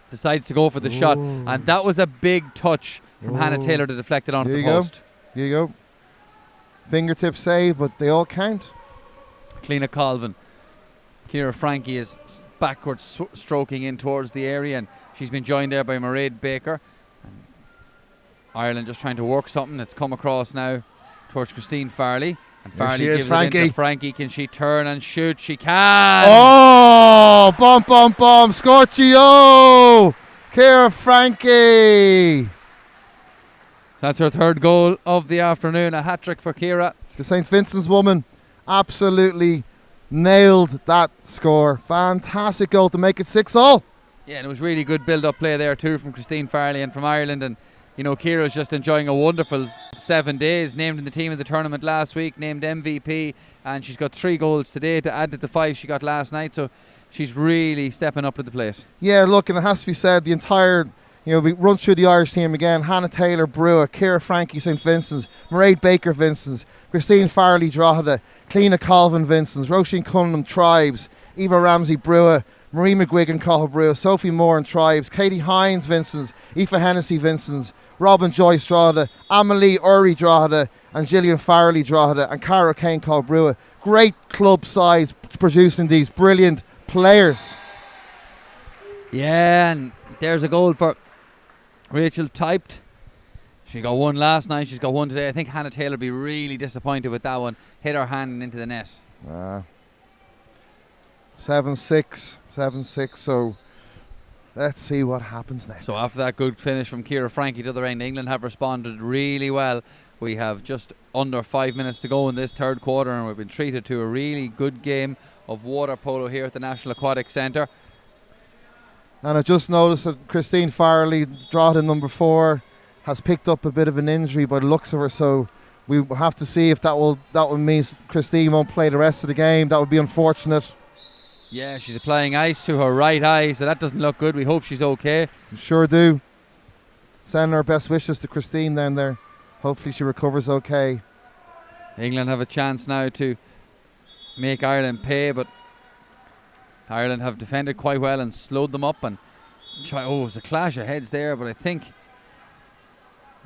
Decides to go for the shot, and that was a big touch from Hannah Taylor to deflect it onto the post. Here you go. Fingertip save, but they all count. Cleena Colvin. Ciara Frankie is backwards stroking in towards the area, and she's been joined there by Mairead Baker. And Ireland just trying to work something. It's come across now towards Christine Farley. And Farley gives it into Frankie. Can she turn and shoot? She can! Oh! Bum! Scorchio! Ciara Frankie! That's her third goal of the afternoon. A hat-trick for Ciara. The St. Vincent's woman absolutely nailed that score. Fantastic goal to make it 6-all. Yeah, and it was really good build-up play there too from Christine Farley and from Ireland. And Ciara's just enjoying a wonderful 7 days. Named in the team of the tournament last week, named MVP, and she's got 3 goals today to add to the 5 she got last night. So she's really stepping up to the plate. Yeah, look, and it has to be said, the entire, we run through the Irish team again. Hannah Taylor, Brewer, Ciara Frankie, St. Vincent's, Mairead Baker, Vincent's, Christine Farley, Drogheda, Cleena Colvin, Vincent's, Roisin Cunningham, Tribes, Eva Ramsey, Brewer, Marie McGuigan, Cathal Brewer, Sophie Moore and Tribes, Katie Hines, Vincent's, Aoife Hennessy, Vincent's, Robin Joyce, Drogheda, Amelie Uri, Drogheda, and Gillian Farley, Drogheda, and Cara Kane, Cathal Brewer. Great club sides producing these brilliant players. Yeah, and there's a goal for Rachel Typed. She got one last night, she's got one today. I think Hannah Taylor will be really disappointed with that one. Hit her hand into the net. 7-6, so let's see what happens next. So after that good finish from Ciara Frankie to the other end, England have responded really well We have just under 5 minutes to go in this third quarter, and we've been treated to a really good game of water polo here at the National Aquatic Centre. And I just noticed that Christine Farrelly, Drogheda number 4, has picked up a bit of an injury by the looks of her, so we will have to see if that will mean Christine won't play the rest of the game. That would be unfortunate. Yeah, she's applying ice to her right eye, so that doesn't look good. We hope she's okay. Sure do. Send our best wishes to Christine down there. Hopefully she recovers okay. England have a chance now to make Ireland pay, but Ireland have defended quite well and slowed them up. And it was a clash of heads there, but I think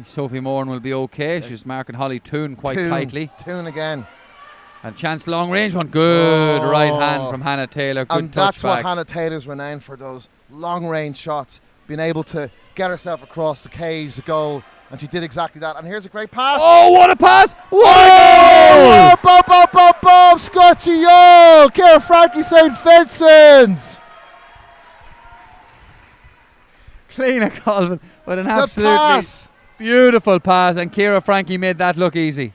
Sophie Moran will be okay. She's marking Holly Toon quite tightly. Toon again. And chance long range one. Good right hand from Hannah Taylor. Good and that's touchback. what Hannah Taylor's renowned for, those long range shots. Being able to get herself across the cage, the goal. And she did exactly that. And here's a great pass. Oh, what a pass! What a goal! Boom, Scotchy, yo! Ciara Frankie St. Vincent! Cleaner Colvin with an absolutely beautiful pass, and Ciara Frankie made that look easy.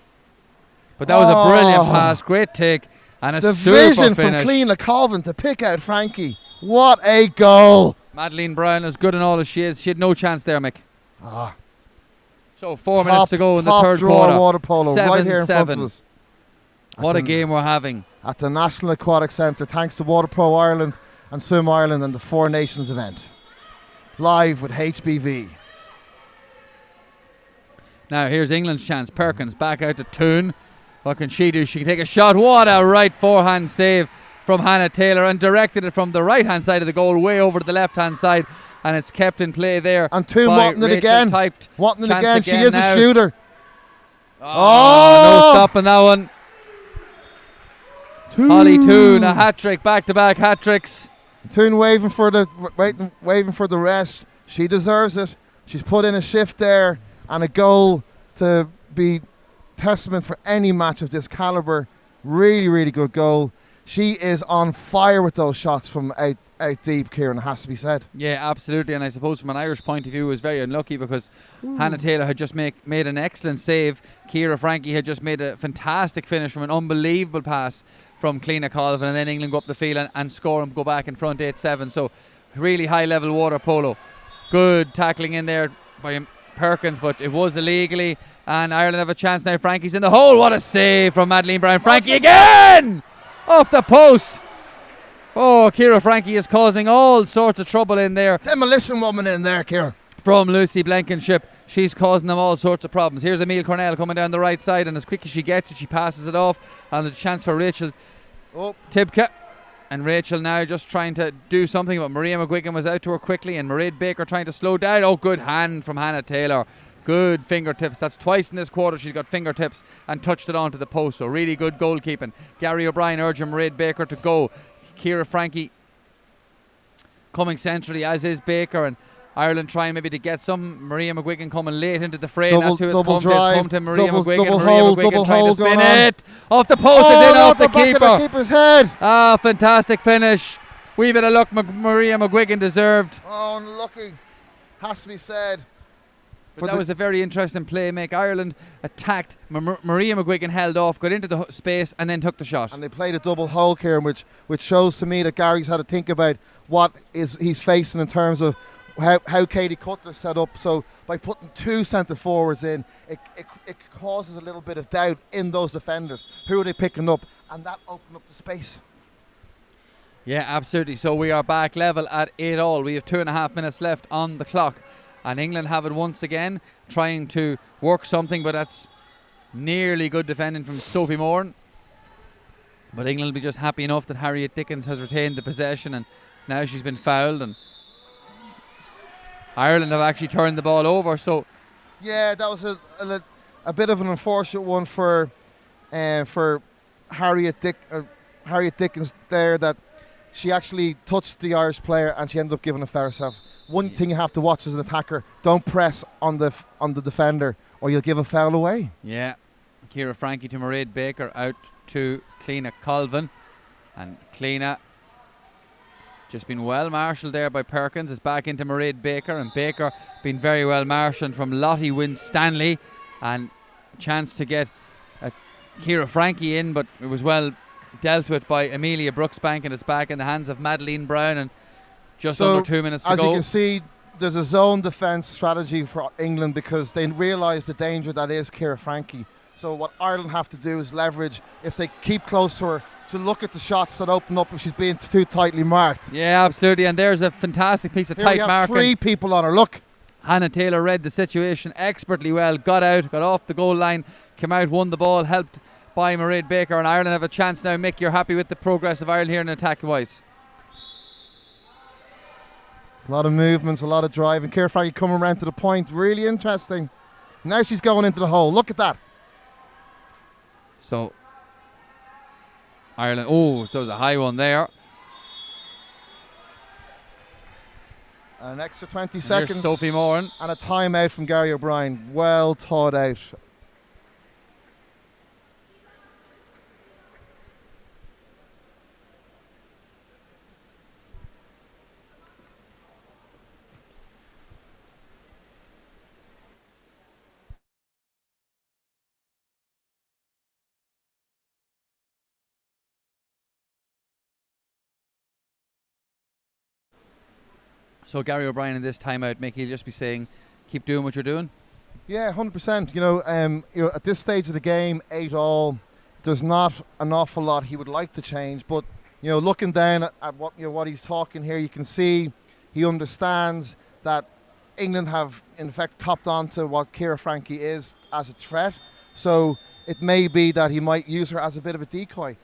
But that was a brilliant pass, great take, and a the super vision finish. from Cleaner Colvin to pick out Frankie. What a goal! Madeleine Brown, as good and all as she is, she had no chance there, Mick. So 4 minutes to go in the third quarter. Water polo right here in front of us. What a game we're having. At the National Aquatic Centre, thanks to Waterpolo Ireland and Swim Ireland and the Four Nations event. Live with HBV. Now here's England's chance. Perkins back out to Toon. What can she do? She can take a shot. What a right forehand save from Hannah Taylor, and directed it from the right hand side of the goal way over to the left hand side, and it's kept in play there. And Toon wanting it again. Wanting it again. She is now. A shooter. No stopping that one. Holly Toon, a hat trick, back to back hat tricks. Toon waving for the rest. She deserves it. She's put in a shift there, and a goal to be testament for any match of this caliber. Really, really good goal. She is on fire with those shots from out deep, Kieran, it has to be said. Yeah, absolutely. And I suppose from an Irish point of view, it was very unlucky because Hannah Taylor had just made an excellent save. Ciara Frankie had just made a fantastic finish from an unbelievable pass from Cleaner Colvin, and then England go up the field and score and go back in front 8-7. So really high level water polo. Good tackling in there by Perkins, but it was illegally, and Ireland have a chance now. Frankie's in the hole. What a save from Madeleine Brown. Frankie again! Off the post. Oh, Ciara Frankie is causing all sorts of trouble in there. Demolition woman in there, Ciara. From Lucy Blankenship. She's causing them all sorts of problems. Here's Emile Cornell coming down the right side, and as quick as she gets it, she passes it off. And there's a chance for Rachel Tibke. And Rachel now just trying to do something, but Maria McGuigan was out to her quickly, and Mairead Baker trying to slow down. Oh, good hand from Hannah Taylor. Good fingertips. That's twice in this quarter she's got fingertips and touched it onto the post. So really good goalkeeping. Gary O'Brien urging Mairead Baker to go. Ciara Frankie coming centrally, as is Baker, and Ireland trying maybe to get some. Maria McGuigan coming late into the fray. That's who it's come to. It's come to Maria McGuigan. Maria McGuigan trying to spin it. Off the post, it's in off the keeper. The keeper's head. Fantastic finish. Wee bit of luck Maria McGuigan deserved. Oh, unlucky. Has to be said. But that was a very interesting play. Ireland attacked. Maria McGuigan held off, got into the space, and then took the shot. And they played a double hole, Kieran, which shows to me that Gary's had to think about what he's facing in terms of how Katie Cutler set up. So by putting two centre forwards in, it causes a little bit of doubt in those defenders. Who are they picking up? And that opened up the space. Yeah, absolutely. So we are back level at 8-all. We have 2.5 minutes left on the clock. And England have it once again, trying to work something, but that's nearly good defending from Sophie Moran. But England will be just happy enough that Harriet Dickens has retained the possession, and now she's been fouled, and Ireland have actually turned the ball over. So yeah, that was a bit of an unfortunate one for Harriet Dickens there, that she actually touched the Irish player and she ended up giving a foul herself. One thing you have to watch as an attacker: don't press on the defender, or you'll give a foul away. Yeah, Ciara Frankie to Mairead Baker, out to Cleena Colvin, and Cleena just been well marshalled there by Perkins. Is back into Mairead Baker, and Baker been very well marshalled from Lottie Winstanley, and chance to get Ciara Frankie in, but it was well dealt with by Amelia Brooksbank, and it's back in the hands of Madeline Brown, and just under 2 minutes to go. As you can see, there's a zone defence strategy for England because they realise the danger that is Ciara Frankie. So what Ireland have to do is leverage, if they keep close to her, to look at the shots that open up if she's being too tightly marked. Yeah, absolutely, and there's a fantastic piece of tight marking. Three people on her, look. Hannah Taylor read the situation expertly well, got off the goal line, came out, won the ball, helped by Mairead Baker, and Ireland have a chance now. Mick, you're happy with the progress of Ireland here in attack-wise? A lot of movements, a lot of driving. Ciara Frankie coming around to the point, really interesting. Now she's going into the hole, look at that. So, Ireland, so there's a high one there. An extra 20 seconds. Here's Sophie Moran. And a timeout from Gary O'Brien. Well thought out. So Gary O'Brien in this timeout, Mick, he'll just be saying, keep doing what you're doing? Yeah, 100%. You know, at this stage of the game, 8-all, there's not an awful lot he would like to change. But, you know, looking down at what he's talking here, you can see he understands that England have, in fact, copped on to what Ciara Frankie is as a threat. So it may be that he might use her as a bit of a decoy,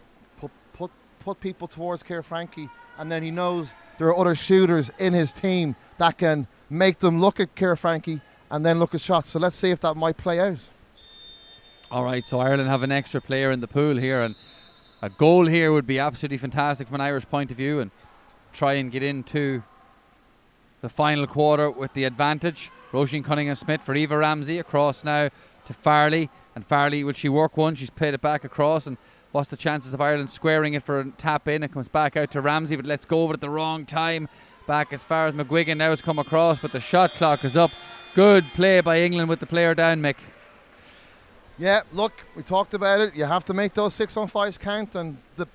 put people towards Ciara Frankie, and then he knows there are other shooters in his team that can make them look at Ciara Frankie and then look at shots. So let's see if that might play out. All right, so Ireland have an extra player in the pool here, and a goal here would be absolutely fantastic from an Irish point of view, and try and get into the final quarter with the advantage. Roisin Cunningham-Smith for Eva Ramsey, across now to Farley, and Farley, will she work one? She's played it back across, and what's the chances of Ireland squaring it for a tap in? It comes back out to Ramsey, but let's go over at the wrong time. Back as far as McGuigan now has come across, but the shot clock is up. Good play by England with the player down, Mick. Yeah, look, we talked about it. You have to make those 6-on-5s count, and the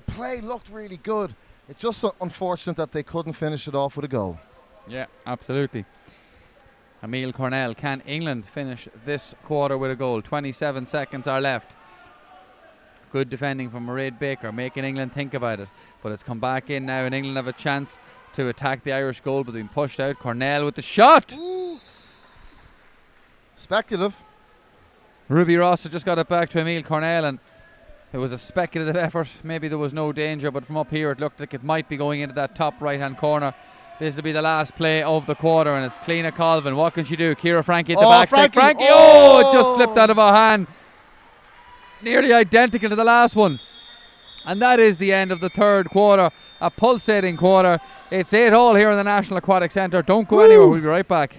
play looked really good. It's just unfortunate that they couldn't finish it off with a goal. Yeah, absolutely. Emile Cornell, can England finish this quarter with a goal? 27 seconds are left. Good defending from Mairead Baker, making England think about it. But it's come back in now, and England have a chance to attack the Irish goal, but being pushed out. Cornell with the shot! Ooh. Speculative. Ruby Ross had just got it back to Emile Cornell, and it was a speculative effort. Maybe there was no danger, but from up here it looked like it might be going into that top right-hand corner. This will be the last play of the quarter, and it's Cleena Colvin. What can she do? Ciara Frankie at the back. Frankie! Oh, it just slipped out of her hand. Nearly identical to the last one. And that is the end of the third quarter. A pulsating quarter. It's 8-all here in the National Aquatic Centre. Don't go anywhere. We'll be right back.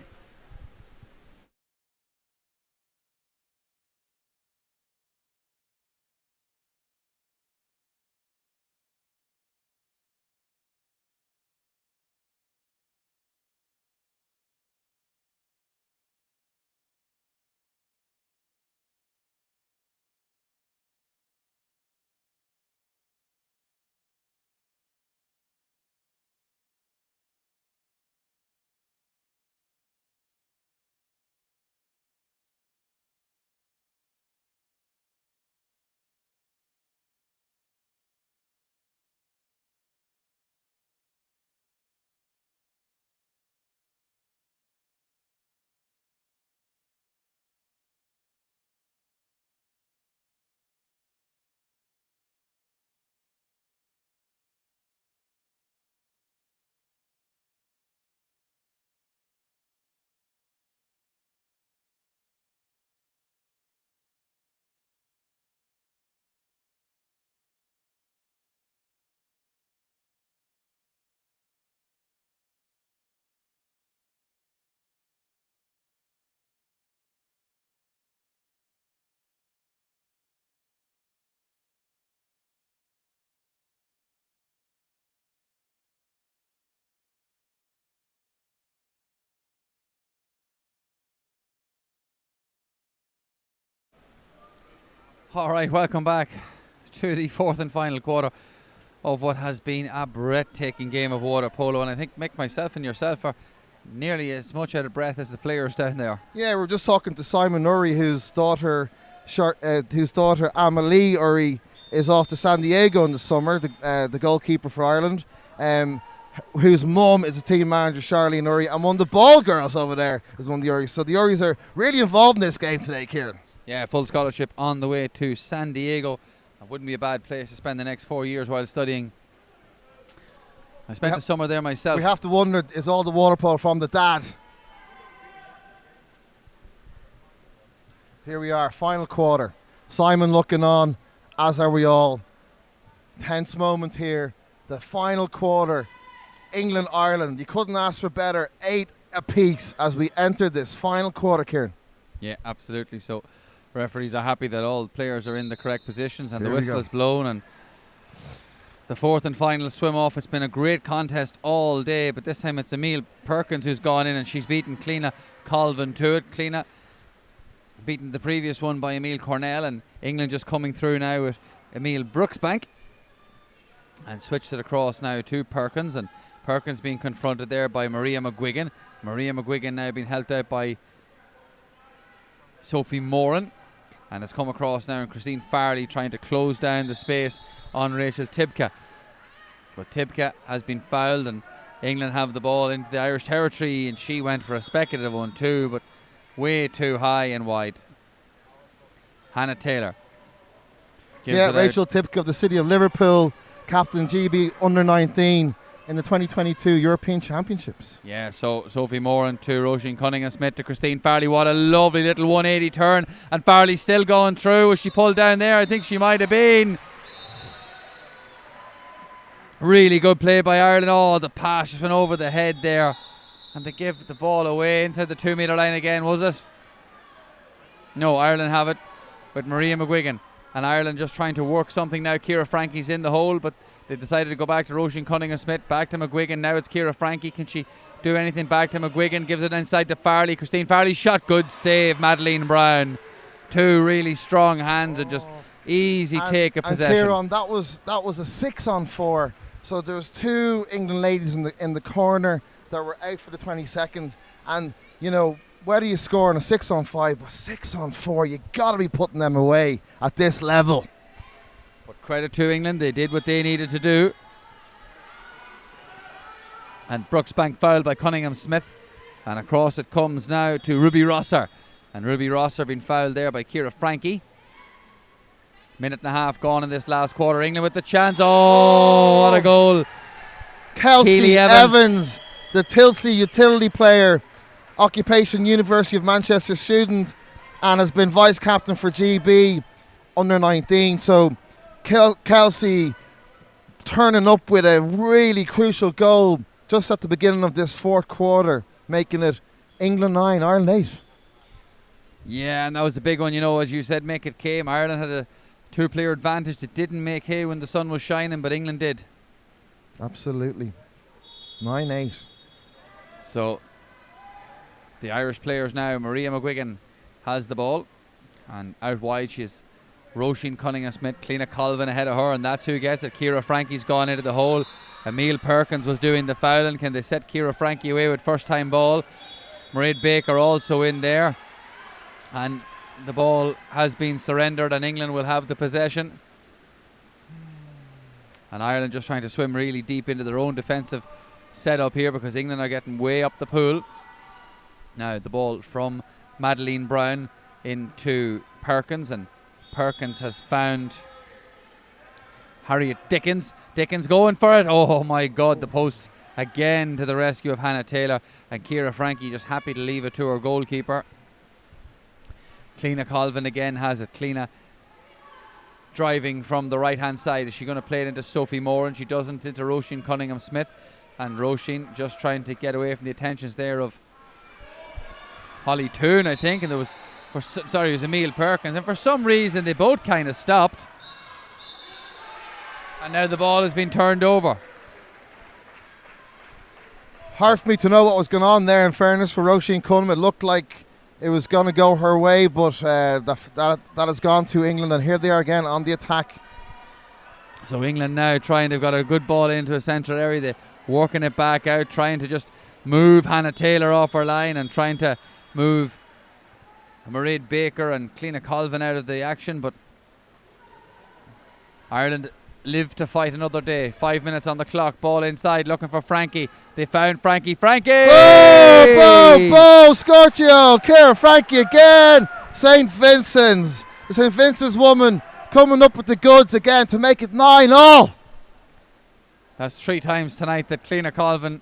All right, welcome back to the fourth and final quarter of what has been a breathtaking game of water polo, and I think Mick, myself and yourself are nearly as much out of breath as the players down there. Yeah, we're just talking to Simon Urry, whose daughter Amelie Urry is off to San Diego in the summer, the goalkeeper for Ireland, whose mum is a team manager, Charlene Urry, and one of the ball girls over there is one of the Urrys. So the Urrys are really involved in this game today, Kieran. Yeah, full scholarship on the way to San Diego. It wouldn't be a bad place to spend the next 4 years while studying. I spent the summer there myself. We have to wonder, is all the water polo from the dad? Here we are, final quarter. Simon looking on, as are we all. Tense moment here. The final quarter. England, Ireland. You couldn't ask for better. 8 apiece as we enter this final quarter, Kieran. Yeah, absolutely. So referees are happy that all players are in the correct positions and Here the whistle is blown, and the fourth and final swim off. It's been a great contest all day, but this time it's Emile Perkins who's gone in, and she's beaten Cliona Colvin to it. Cliona beaten the previous one by Emile Cornell, and England just coming through now with Emile Brooksbank, and switched it across now to Perkins, and Perkins being confronted there by Maria McGuigan. Maria McGuigan now being helped out by Sophie Moran, and it's come across now, and Christine Farley trying to close down the space on Rachel Tibka. But Tibka has been fouled, and England have the ball into the Irish territory, and she went for a speculative one too, but way too high and wide. Hannah Taylor. Yeah, Rachel Tibka of the City of Liverpool, captain GB under-19 in the 2022 European Championships. Yeah, so Sophie Moran to Roisin Cunningham-Smith to Christine Farley. What a lovely little 180 turn, and Farley still going through. Was she pulled down there? I think she might have been. Really good play by Ireland. Oh, the pass just went over the head there, and they give the ball away inside the 2 metre line again, was it? No, Ireland have it with Maria McGuigan, and Ireland just trying to work something now. Ciara Frankie's in the hole, but they decided to go back to Roisin Cunningham-Smith, back to McGuigan. Now it's Ciara Frankie. Can she do anything? Back to McGuigan, gives it inside to Farley. Christine Farley shot, good save, Madeleine Brown. Two really strong hands and just easy take of possession. And Kieran, that was a 6-on-4. So there's 2 England ladies in the corner that were out for the 22nd, and you know, whether you score on a 6-on-5 or 6-on-4, you got to be putting them away at this level. But credit to England, they did what they needed to do. And Brooksbank fouled by Cunningham-Smith, and across it comes now to Ruby Rosser, and Ruby Rosser being fouled there by Ciara Frankie. Minute and a half gone in this last quarter. England with the chance. Oh, what a goal. Kelsey Evans, the Tilsley utility player, occupation University of Manchester student, and has been vice captain for GB under 19. So Kelsey turning up with a really crucial goal just at the beginning of this fourth quarter, making it England 9, Ireland 8. Yeah, and that was the big one, you know, as you said, Mick, it came. Ireland had a 2-player advantage that didn't make hay when the sun was shining, but England did. Absolutely. 9-8. So the Irish players now, Maria McGuigan has the ball, and out wide she is Roisin Cunningham-Smith, Cliona Colvin ahead of her, and that's who gets it. Ciara Frankie's gone into the hole. Emile Perkins was doing the fouling. Can they set Ciara Frankie away with first time ball? Mairead Baker also in there, and the ball has been surrendered, and England will have the possession. And Ireland just trying to swim really deep into their own defensive setup here, because England are getting way up the pool. Now the ball from Madeleine Brown into Perkins, and Perkins has found Harriet Dickens. Dickens going for it. Oh my God, the post again to the rescue of Hannah Taylor, and Ciara Frankie just happy to leave it to her goalkeeper. Cliona Colvin again has it. Cliona driving from the right hand side. Is she going to play it into Sophie Moran? She doesn't, into Roisin Cunningham-Smith, and Roisin just trying to get away from the attentions there of Holly Toon, I think, and there was it was Emile Perkins, and for some reason they both kind of stopped, and now the ball has been turned over. Hard for me to know what was going on there, in fairness, for Roisin Cunningham. It looked like it was going to go her way, but that has gone to England, and here they are again on the attack. So England now they've got a good ball into a central area. They're working it back out, trying to just move Hannah Taylor off her line and trying to move Mairead Baker and Cliona Colvin out of the action. But Ireland live to fight another day. 5 minutes on the clock. Ball inside, looking for Frankie. They found Frankie. Frankie! Bo! Scorchio! Ciara Frankie again! St. Vincent's. The St. Vincent's woman coming up with the goods again to make it 9-all. That's 3 times tonight that Cliona Colvin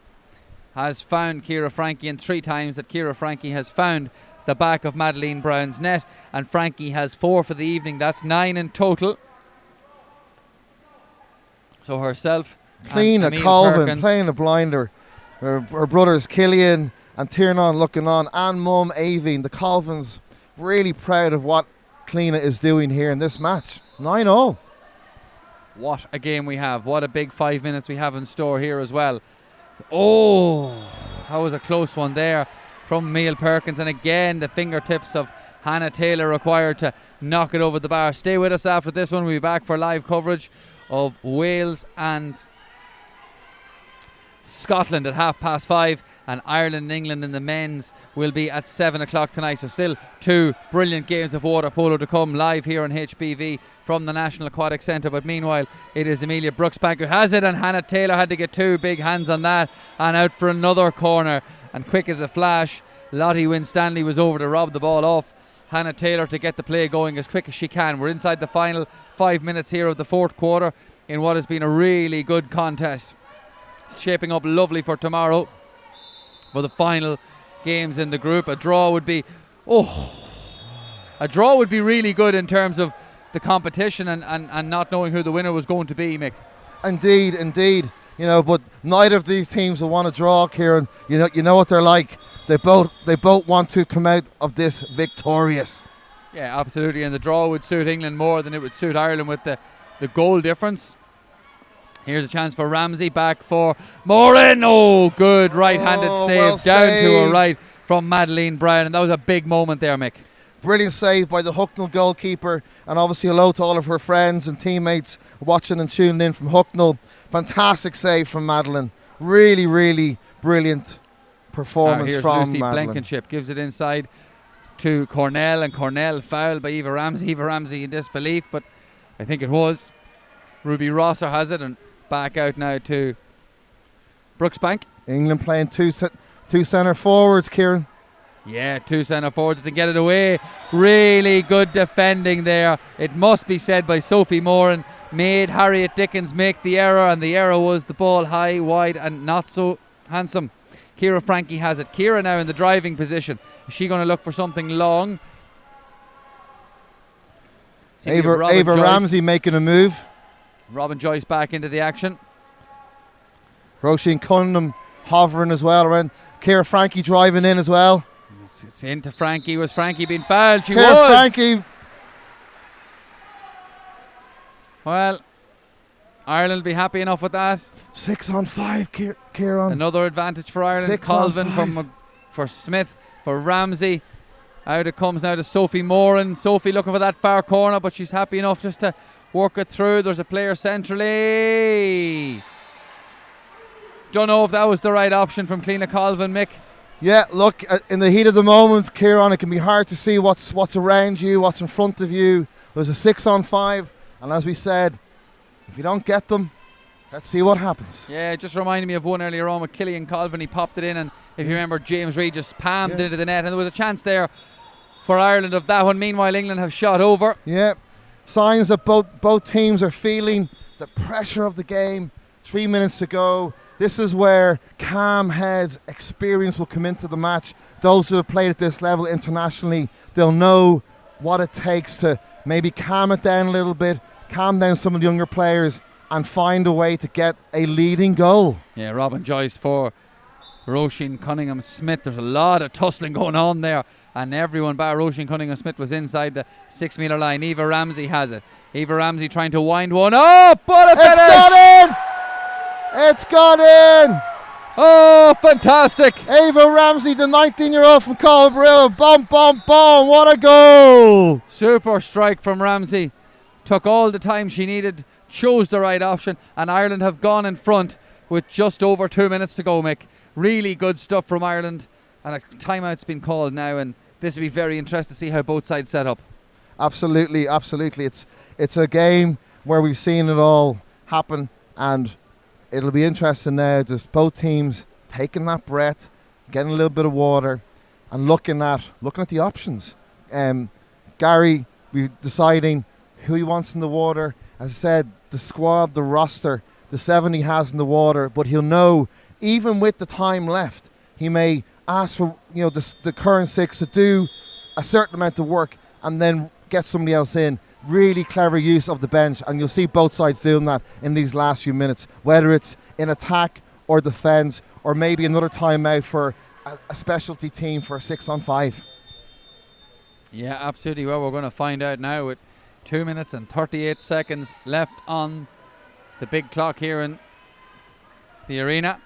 has found Ciara Frankie, and 3 times that Ciara Frankie has found the back of Madeleine Brown's net, and Frankie has 4 for the evening. That's 9 in total. So herself, Cliona Colvin playing a blinder. Her brothers Killian and Tiernan looking on, and mum Aveen. The Colvins really proud of what Cliona is doing here in this match. 9-all. What a game we have. What a big 5 minutes we have in store here as well. Oh, that was a close one there from Emile Perkins. And again, the fingertips of Hannah Taylor required to knock it over the bar. Stay with us after this one. We'll be back for live coverage of Wales and Scotland at 5:30, and Ireland and England in the men's will be at 7 o'clock tonight. So still 2 brilliant games of water polo to come live here on HBV from the National Aquatic Centre. But meanwhile, it is Amelia Brooksbank who has it, and Hannah Taylor had to get 2 big hands on that and out for another corner. And quick as a flash, Lottie Winstanley was over to rob the ball off Hannah Taylor to get the play going as quick as she can. We're inside the final 5 minutes here of the 4th quarter in what has been a really good contest. Shaping up lovely for tomorrow for the final games in the group. A draw would be really good in terms of the competition and not knowing who the winner was going to be, Mick. Indeed. You know, but neither of these teams will want to draw, Kieran. You know what they're like. They both want to come out of this victorious. Yeah, absolutely. And the draw would suit England more than it would suit Ireland with the goal difference. Here's a chance for Ramsey, back for Moran. Oh, good right-handed save well down saved. to her right from Madeleine Brown. And that was a big moment there, Mick. Brilliant save by the Hucknall goalkeeper, and obviously hello to all of her friends and teammates watching and tuning in from Hucknall. Fantastic save from Madeleine. Really, really brilliant performance from Lucy Madeleine. Blankenship gives it inside to Cornell, and Cornell fouled by Eva Ramsey. Eva Ramsey in disbelief, but I think it was. Ruby Rosser has it, and back out now to Brooksbank. England playing two centre forwards, Kieran. Yeah, 2 centre forwards to get it away. Really good defending there. It must be said by Sophie Moran. Made Harriet Dickens make the error, and the error was the ball high, wide, and not so handsome. Ciara Frankie has it. Ciara now in the driving position. Is she going to look for something long? Ava Ramsey making a move. Robin Joyce back into the action. Roisin Cunningham hovering as well around. Ciara Frankie driving in as well. It's into Frankie. Was Frankie being fouled? She Ciara was. Frankie. Well, Ireland will be happy enough with that. 6 on 5, Kieran. Another advantage for Ireland. 6 Colvin on 5. for Smith, for Ramsey. Out it comes now to Sophie Moran. Sophie looking for that far corner, but she's happy enough just to work it through. There's a player centrally. Don't know if that was the right option from Cliona Colvin, Mick. Yeah, look, in the heat of the moment, Kieran, it can be hard to see what's around you, what's in front of you. There's a 6 on 5, and as we said, if you don't get them, let's see what happens. Yeah, it just reminded me of one earlier on with Killian Colvin. He popped it in, and if you remember, James Reid just palmed it into the net, and there was a chance there for Ireland of that one. Meanwhile, England have shot over. Yeah, signs that both teams are feeling the pressure of the game. 3 minutes to go. This is where calm heads, experience will come into the match. Those who have played at this level internationally, they'll know what it takes to maybe calm it down a little bit, calm down some of the younger players, and find a way to get a leading goal. Yeah, Robin Joyce for Roisin Cunningham-Smith. There's a lot of tussling going on there, and everyone bar Roisin Cunningham-Smith was inside the 6 metre line. Eva Ramsey has it. Eva Ramsey trying to wind one up, but It's got in! It's got in! Oh, fantastic. Ava Ramsey, the 19-year-old from Colbrille. Bum, bum, bum. What a goal. Super strike from Ramsey. Took all the time she needed, chose the right option, and Ireland have gone in front with just over 2 minutes to go, Mick. Really good stuff from Ireland, and a timeout's been called now, and this will be very interesting to see how both sides set up. Absolutely, absolutely. It's a game where we've seen it all happen, and it'll be interesting now, just both teams taking that breath, getting a little bit of water, and looking at the options. Gary, we're deciding who he wants in the water. As I said, the squad, the roster, the 7 he has in the water, but he'll know, even with the time left, he may ask for the current 6 to do a certain amount of work and then get somebody else in. Really clever use of the bench, and you'll see both sides doing that in these last few minutes, whether it's in attack or defence, or maybe another timeout for a specialty team for a 6-on-5. Yeah, absolutely. Well, we're going to find out now with 2 minutes and 38 seconds left on the big clock here in the arena,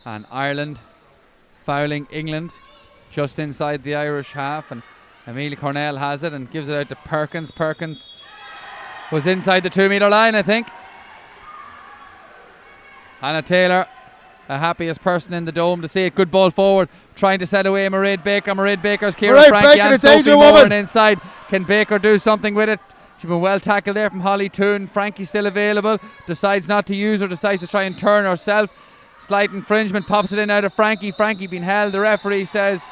and Ireland fouling England just inside the Irish half, and Amelia Cornell has it and gives it out to Perkins. Perkins was inside the 2 metre line, I think. Hannah Taylor, the happiest person in the dome to see it. Good ball forward, trying to set away Mairead Baker. Mairead Baker's Ciara Frankie and Sophie Moran inside. Can Baker do something with it? She's been well tackled there from Holly Toon. Frankie still available, decides not to use her, decides to try and turn herself. Slight infringement, pops it in out of Frankie. Frankie being held. The referee says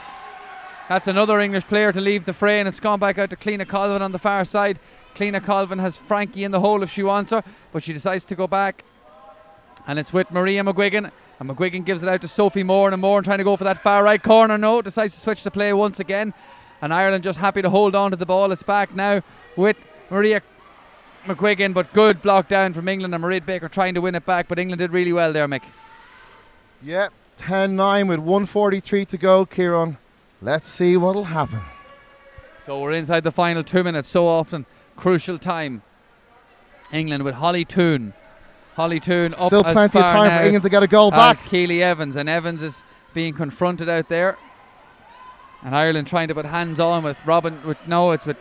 that's another English player to leave the fray, and it's gone back out to Cliona Colvin on the far side. Cliona Colvin has Frankie in the hole if she wants her, but she decides to go back, and it's with Maria McGuigan, and McGuigan gives it out to Sophie Moran, and Moran trying to go for that far right corner. No, decides to switch the play once again, and Ireland just happy to hold on to the ball. It's back now with Maria McGuigan, but good block down from England, and Mairead Baker trying to win it back, but England did really well there, Mick. Yep, 10-9 with 1:43 to go, Kieran. Let's see what'll happen. So we're inside the final 2 minutes. So often crucial time. England with Holly Toon. Holly Toon up still as plenty of far time now for England to get a goal back. Keely Evans, and Evans is being confronted out there. And Ireland trying to put hands on with Robin. It's with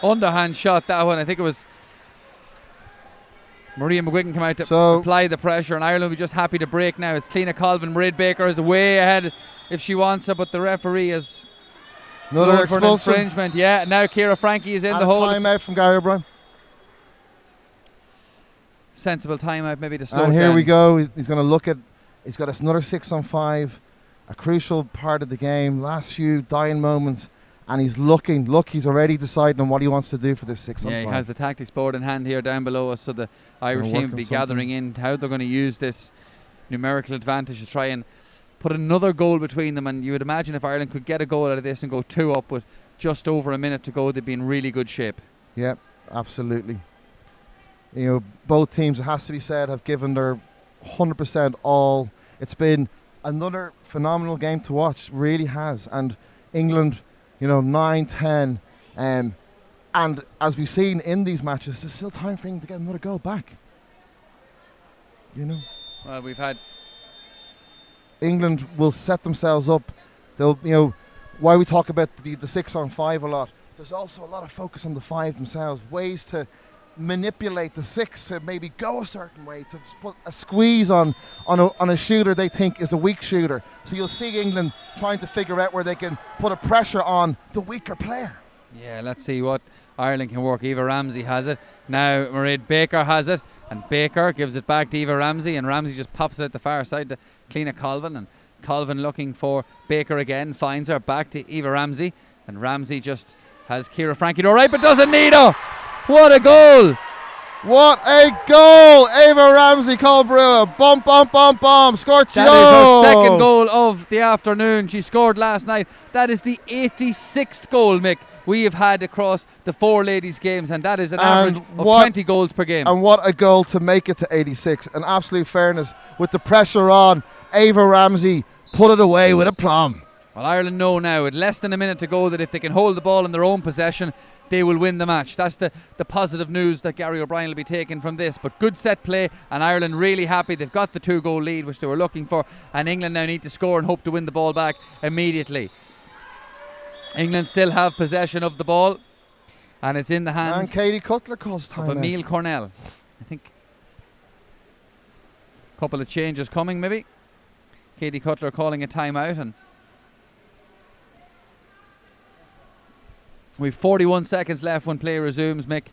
underhand shot, that one. I think it was Maria McGuigan come out to apply the pressure, and Ireland will be just happy to break now. It's Cliona Colvin. Mairead Baker is way ahead if she wants it, but the referee is another expulsion. Infringement. Yeah, now Ciara Frankie is in the hole. Timeout from Gary O'Brien. Sensible timeout, maybe to slow And it here down. we go. He's going to look at. He's got us another 6-on-5, a crucial part of the game. Last few dying moments. And he's looking. Look, he's already deciding on what he wants to do for this 6-on-5. Yeah, he has the tactics board in hand here down below us, so the Irish team will be gathering in how they're going to use this numerical advantage to try and put another goal between them. And you would imagine if Ireland could get a goal out of this and go 2 up with just over a minute to go, they'd be in really good shape. Yep, absolutely. Both teams, it has to be said, have given their 100% all. It's been another phenomenal game to watch, really has. And England, 9-10, and as we've seen in these matches, there's still time for England to get another goal back. Well, we've had England will set themselves up. They'll, why we talk about the 6-on-5 a lot. There's also a lot of focus on the 5 themselves, ways to manipulate the 6 to maybe go a certain way, to put a squeeze on a shooter they think is a weak shooter. So you'll see England trying to figure out where they can put a pressure on the weaker player. Yeah, let's see what Ireland can work. Eva Ramsey has it. Now Mairead Baker has it, and Baker gives it back to Eva Ramsey, and Ramsey just pops it at the far side to Cliona Colvin, and Colvin looking for Baker again, finds her back to Eva Ramsey, and Ramsey just has Ciara Frankie all right, but doesn't need her. What a goal! What a goal! Ava Ramsey, Colbrille, bum, bum, bum, bum, Scorchio! That is her second goal of the afternoon. She scored last night. That is the 86th goal, Mick, we have had across the 4 ladies' games, and that is an average of 20 goals per game. And what a goal to make it to 86. An absolute fairness with the pressure on. Ava Ramsey put it away with aplomb. Well, Ireland know now, with less than a minute to go, that if they can hold the ball in their own possession, they will win the match. That's the positive news that Gary O'Brien will be taking from this. But good set play, and Ireland really happy. They've got the 2-goal lead, which they were looking for, and England now need to score and hope to win the ball back immediately. England still have possession of the ball, and it's in the hands And Katie Cutler calls time of Emile Cornell. I think a couple of changes coming, maybe. Katie Cutler calling a timeout, and we've 41 seconds left when play resumes, Mick.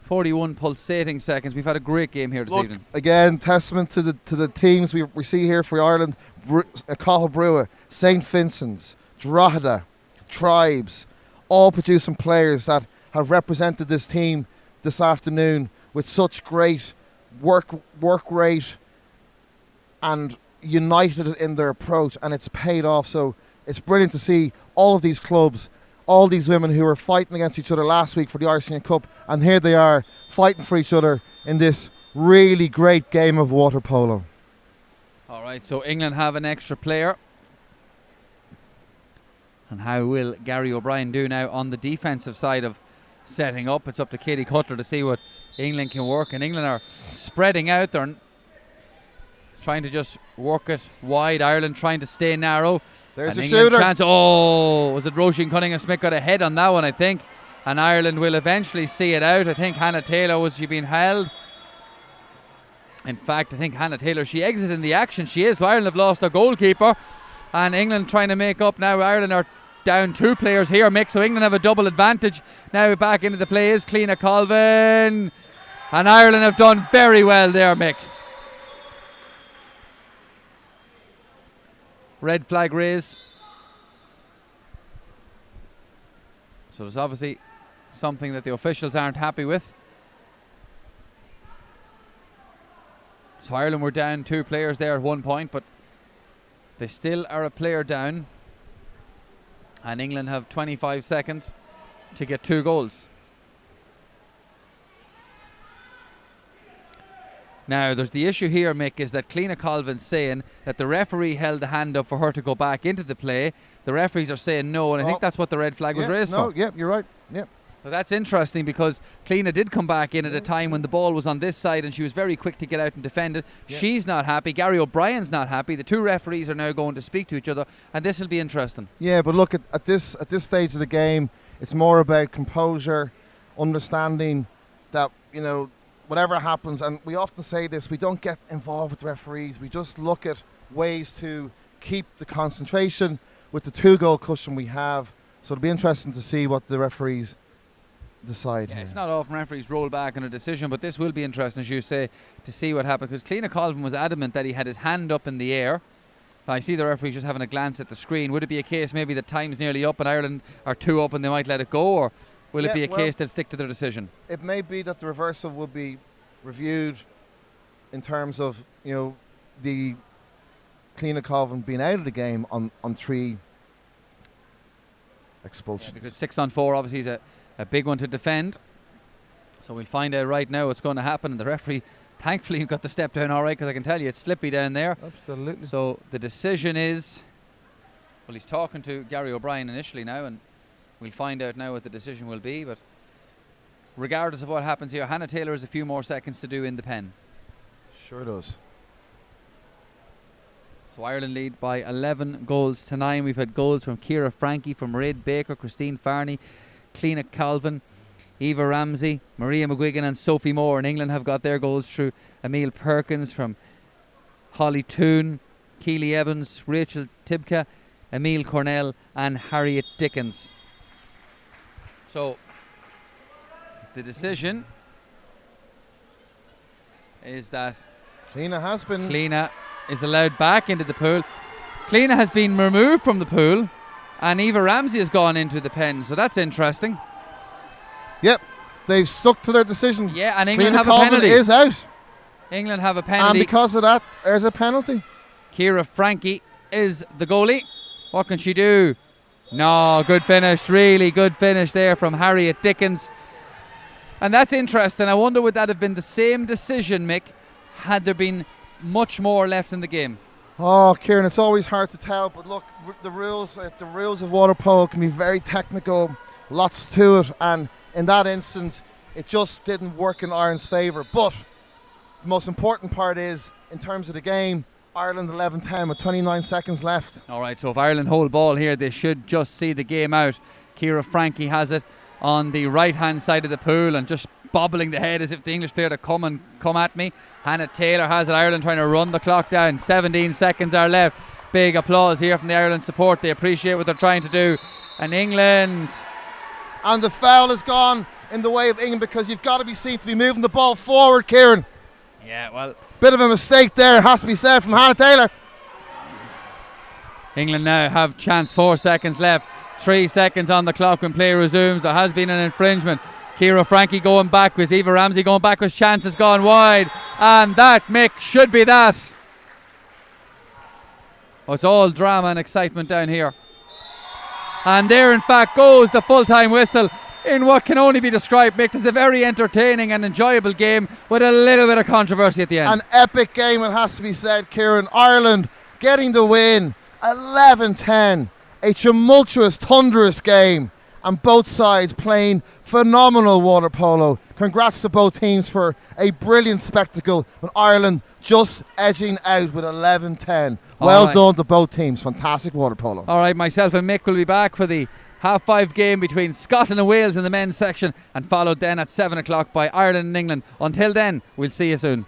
41 pulsating seconds. We've had a great game here this evening. Again, testament to the teams we see here for Ireland. Cathal Brugha, St. Vincent's, Drogheda, Tribes, all producing players that have represented this team this afternoon with such great work rate and united in their approach, and it's paid off. So it's brilliant to see all of these clubs, all these women who were fighting against each other last week for the Irish Senior Cup, and here they are fighting for each other in this really great game of water polo. All right, so England have an extra player. And how will Gary O'Brien do now on the defensive side of setting up? It's up to Katie Cutler to see what England can work. And England are spreading out. They're trying to just work it wide. Ireland trying to stay narrow. There's and a England shooter. Was it Roisin Cunningham-Smith got ahead on that one, I think. And Ireland will eventually see it out. I think Hannah Taylor, was she being held? In fact, I think Hannah Taylor, she exited the action. She is. So Ireland have lost their goalkeeper. And England trying to make up now. Ireland are down 2 players here, Mick, so England have a double advantage. Now back into the play is Cliona Colvin. And Ireland have done very well there, Mick. Red flag raised. So there's obviously something that the officials aren't happy with. So Ireland were down 2 players there at one point, but they still are a player down. And England have 25 seconds to get 2 goals. Now, there's the issue here, Mick, is that Cliona Colvin's saying that the referee held the hand up for her to go back into the play. The referees are saying no, and I think that's what the red flag was raised for. Yeah, you're right. Yeah. So that's interesting, because Cliona did come back in at a time when the ball was on this side, and she was very quick to get out and defend it. Yeah. She's not happy. Gary O'Brien's not happy. The 2 referees are now going to speak to each other, and this will be interesting. Yeah, but look, at this stage of the game, it's more about composure, understanding that, you know, whatever happens, and we often say this, we don't get involved with referees. We just look at ways to keep the concentration with the 2-goal cushion we have. So it'll be interesting to see what the referees decide. Yeah, it's not often referees roll back on a decision, but this will be interesting, as you say, to see what happens, because Cliona Colvin was adamant that he had his hand up in the air. I see the referees just having a glance at the screen. Would it be a case maybe that time's nearly up and Ireland are 2 up and they might let it go, or will it be a case they'll stick to their decision? It may be that the reversal will be reviewed in terms of, you know, the Cliona Colvin being out of the game on 3 expulsions. Yeah, because 6 on 4 obviously is a big one to defend. So we'll find out right now what's going to happen. And the referee, thankfully, got the step down all right, because I can tell you it's slippy down there. Absolutely. So the decision is, well, he's talking to Gary O'Brien initially now, and we'll find out now what the decision will be. But regardless of what happens here, Hannah Taylor has a few more seconds to do in the pen. Sure does. So Ireland lead by 11 goals to 9. We've had goals from Ciara Frankie, from Mairead Baker, Christine Farney, Cliona Colvin, Eva Ramsey, Maria McGuigan and Sophie Moore. And England have got their goals through Emile Perkins, from Holly Toon, Keely Evans, Rachel Tibka, Emile Cornell and Harriet Dickens. So the decision is that Cliona is allowed back into the pool. Cliona has been removed from the pool, and Eva Ramsey has gone into the pen, so that's interesting. Yep, they've stuck to their decision. Yeah, and England Cliona have Colvin a penalty. is out. England have a penalty. And because of that, there's a penalty. Ciara Frankie is the goalie. What can she do? No, good finish, really good finish there from Harriet Dickens. And that's interesting. I wonder would that have been the same decision, Mick, had there been much more left in the game? Oh, Kieran, it's always hard to tell, but look, the rules of water polo can be very technical, lots to it, and in that instance, it just didn't work in Ireland's favour. But the most important part is, in terms of the game, Ireland 11-10 with 29 seconds left. All right, so if Ireland hold ball here, they should just see the game out. Ciara Frankie has it on the right-hand side of the pool and just bobbling the head as if the English player to come at me. Hannah Taylor has it. Ireland trying to run the clock down. 17 seconds are left. Big applause here from the Ireland support. They appreciate what they're trying to do. And England. And the foul has gone in the way of England because you've got to be seen to be moving the ball forward, Kieran. Yeah, well, bit of a mistake there, has to be said, from Hannah Taylor. England now have chance. 4 seconds left. 3 seconds on the clock when play resumes. There has been an infringement. Ciara Frankie going backwards. Eva Ramsey going backwards. Chance has gone wide. And that, Mick, should be that. Oh, it's all drama and excitement down here. And there, in fact, goes the full-time whistle in what can only be described, Mick, as a very entertaining and enjoyable game with a little bit of controversy at the end. An epic game, it has to be said, Kieran. Ireland getting the win. 11-10. A tumultuous, thunderous game. And both sides playing phenomenal water polo. Congrats to both teams for a brilliant spectacle. And Ireland just edging out with 11-10. Well done to both teams. Fantastic water polo. All right, myself and Mick will be back for the half-5 game between Scotland and Wales in the men's section, and followed then at 7 o'clock by Ireland and England. Until then, we'll see you soon.